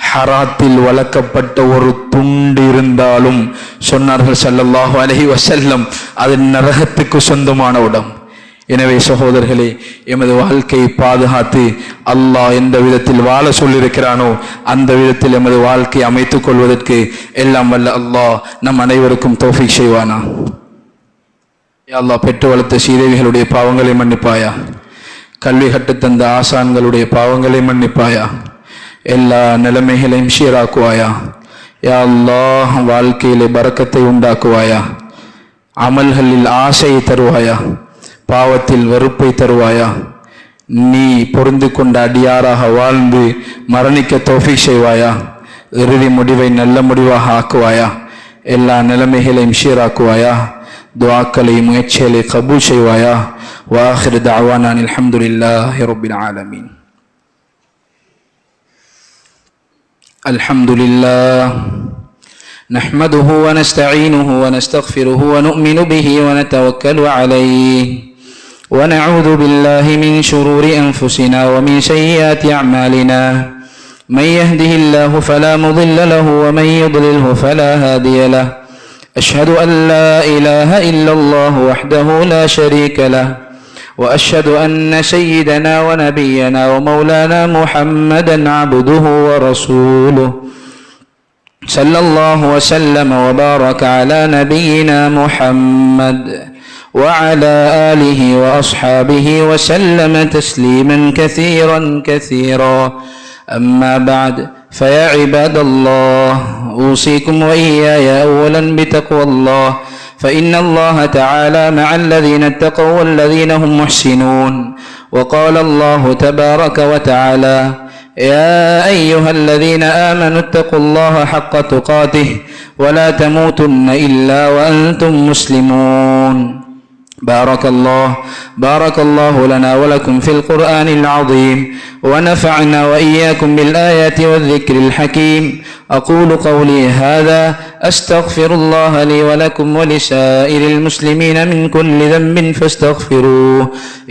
ஹராத்தில் வளர்க்கப்பட்ட ஒரு துண்டு இருந்தாலும் சொன்னார்கள் ஸல்லல்லாஹு அலைஹி வஸல்லம், அது நரகத்துக்கு சொந்தமான உடம். எனவே சகோதரர்களே, எமது வாழ்க்கையை பாதுகாத்து அல்லாஹ் எந்த விதத்தில் வாழ சொல்லியிருக்கிறானோ அந்த விதத்தில் எமது வாழ்க்கையை அமைத்துக் கொள்வதற்கு எல்லாம் வல்ல அல்லாஹ் நம் அனைவருக்கும் தௌஃபீக் செய்வானா. யா அல்லாஹ், பெற்று வளர்த்த சீதேவிகளுடைய பாவங்களை மன்னிப்பாயா, கல்வி கற்றுத்தந்த ஆசான்களுடைய பாவங்களை மன்னிப்பாயா, எல்லா நிலைமைகளையும் சீராக்குவாயா. யா அல்லாஹ், வாழ்க்கையிலே பரக்கத்தை உண்டாக்குவாயா, அமல்களில் ஆசையை தருவாயா, பாவத்தில் வெறுப்பை தருவாயா. நீ பொருந்து கொண்ட அடியாராக வாழ்ந்து மரணிக்க தௌஃபீக் செய்வாயா. இறுதி முடிவை நல்ல முடிவாக ஆக்குவாயா. எல்லா நிலைமைகளையும் சீராக்குவாயா. துஆக்களை முயற்சிகளை கபூல் செய்வாயா. வாஹிர் தஅவானா அல்ஹம்துலில்லாஹி ரப்பில் ஆலமீன். அல்ஹம்துலில்லாஹ் நஹ்மதுஹு வ நஸ்தஈனுஹு வ நஸ்தக்ஃபிருஹு வ நு'மினு பிஹி வ நதவக்கலு அலைஹி ونعوذ بالله من شرور أنفسنا ومن سيئات أعمالنا من يهده الله فلا مضل له ومن يضلله فلا هادي له أشهد أن لا إله إلا الله وحده لا شريك له وأشهد أن سيدنا ونبينا ومولانا محمدا عبده ورسوله صلى الله وسلم وبارك على نبينا محمد وعلى آله وأصحابه وسلم تسليما كثيرا كثيرا. أما بعد، فيا عباد الله، أوصيكم وإياي أولا بتقوى الله، فإن الله تعالى مع الذين اتقوا والذين هم محسنون. وقال الله تبارك وتعالى: يا أيها الذين آمنوا اتقوا الله حق تقاته ولا تموتن إلا وأنتم مسلمون. بارك الله لنا ولكم في القرآن العظيم، ونفعنا وإياكم بالآيات والذكر الحكيم. أقول قولي هذا، أستغفر الله لي ولكم ولسائر المسلمين من كل ذنب فاستغفروه،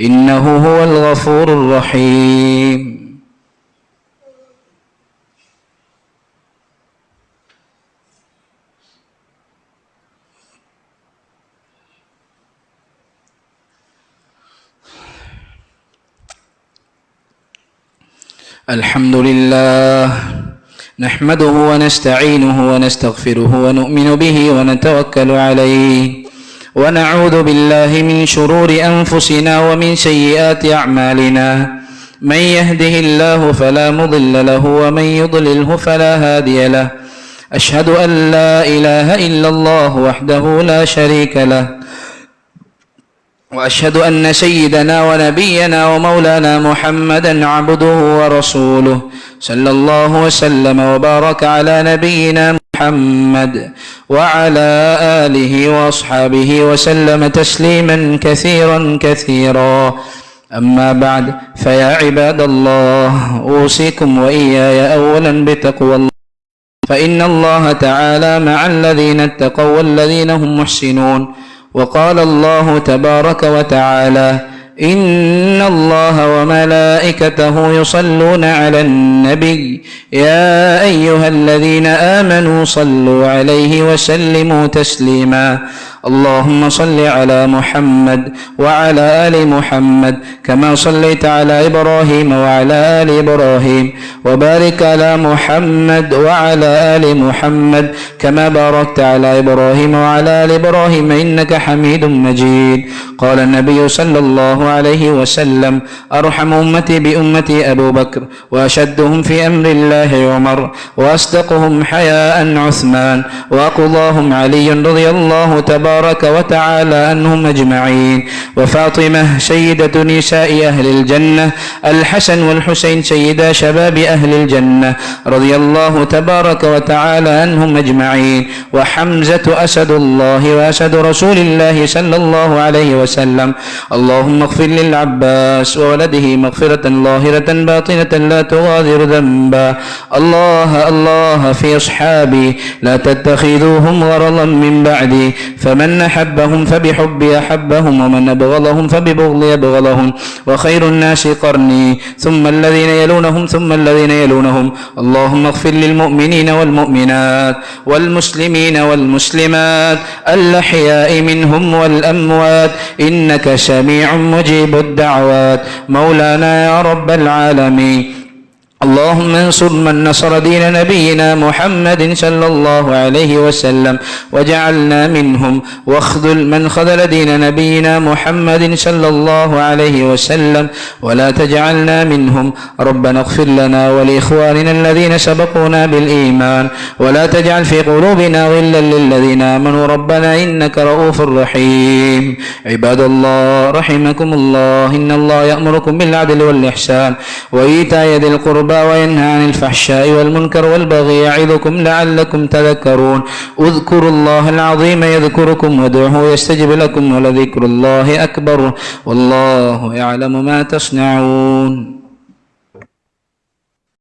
إنه هو الغفور الرحيم. الحمد لله نحمده ونستعينه ونستغفره ونؤمن به ونتوكل عليه، ونعوذ بالله من شرور أنفسنا ومن سيئات أعمالنا. من يهده الله فلا مضل له ومن يضلله فلا هادي له. أشهد أن لا إله إلا الله وحده لا شريك له، وأشهد أن سيدنا ونبينا ومولانا محمدا عبده ورسوله صلى الله وسلم وبارك على نبينا محمد وعلى آله وأصحابه وسلم تسليما كثيرا كثيرا. أما بعد، فيا عباد الله، أوصيكم وإياي أولا بتقوى الله، فإن الله تعالى مع الذين اتقوا والذين هم محسنون. وقال الله تبارك وتعالى: إن الله وملائكته يصلون على النبي يا أيها الذين آمنوا صلوا عليه وسلموا تسليما. اللهم صل على محمد وعلى آل محمد كما صليت على إبراهيم وعلى آل إبراهيم، وبارك على محمد وعلى آل محمد كما باركت على إبراهيم وعلى آل إبراهيم إنك حميد مجيد. قال النبي صلى الله عليه وسلم: أرحم أمتي بأمتي أبو بكر، وأشدهم في أمر الله عمر، وأصدقهم حياء عثمان، وأقضاهم علي رضي الله تبارك وتعالى عنهم أجمعين، وفاطمة سيدة نساء أهل الجنة، الحسن والحسين سيدا شباب أهل الجنة رضي الله تبارك وتعالى عنهم أجمعين، وحمزة أسد الله وأسد رسول الله صلى الله عليه وسلم. اللهم اغفر للعباس وولده مغفرة ظاهرة باطنة لا تغادر ذنبا. الله الله في أصحابي لا تتخذوهم غرضا من بعدي، فمن أحبهم فبحبي أحبهم، ومن أبغضهم فببغضي أبغضهم، وخير الناس قرني ثم الذين يلونهم ثم الذين يلونهم. اللهم اغفر للمؤمنين والمؤمنات والمسلمين والمسلمات الأحياء منهم والأموات، إنك سميع مجيب الدعوات مولانا يا رب العالمين. اللهم انصر من نصر دين نبينا محمد صلى الله عليه وسلم وجعلنا منهم، واخذل من خذل دين نبينا محمد صلى الله عليه وسلم ولا تجعلنا منهم. ربنا اغفر لنا ولإخواننا الذين سبقونا بالإيمان، ولا تجعل في قلوبنا غلا للذين آمنوا ربنا إنك رؤوف رحيم. عباد الله رحمكم الله، إن الله يأمركم بالعدل والإحسان وإيتاء ذي القربى وينهى عن الفحشاء والمنكر والبغي يعظكم لعلكم تذكرون. اذكروا الله العظيم يذكركم وادعوه يستجب لكم، ولذكر الله أكبر والله يعلم ما تصنعون.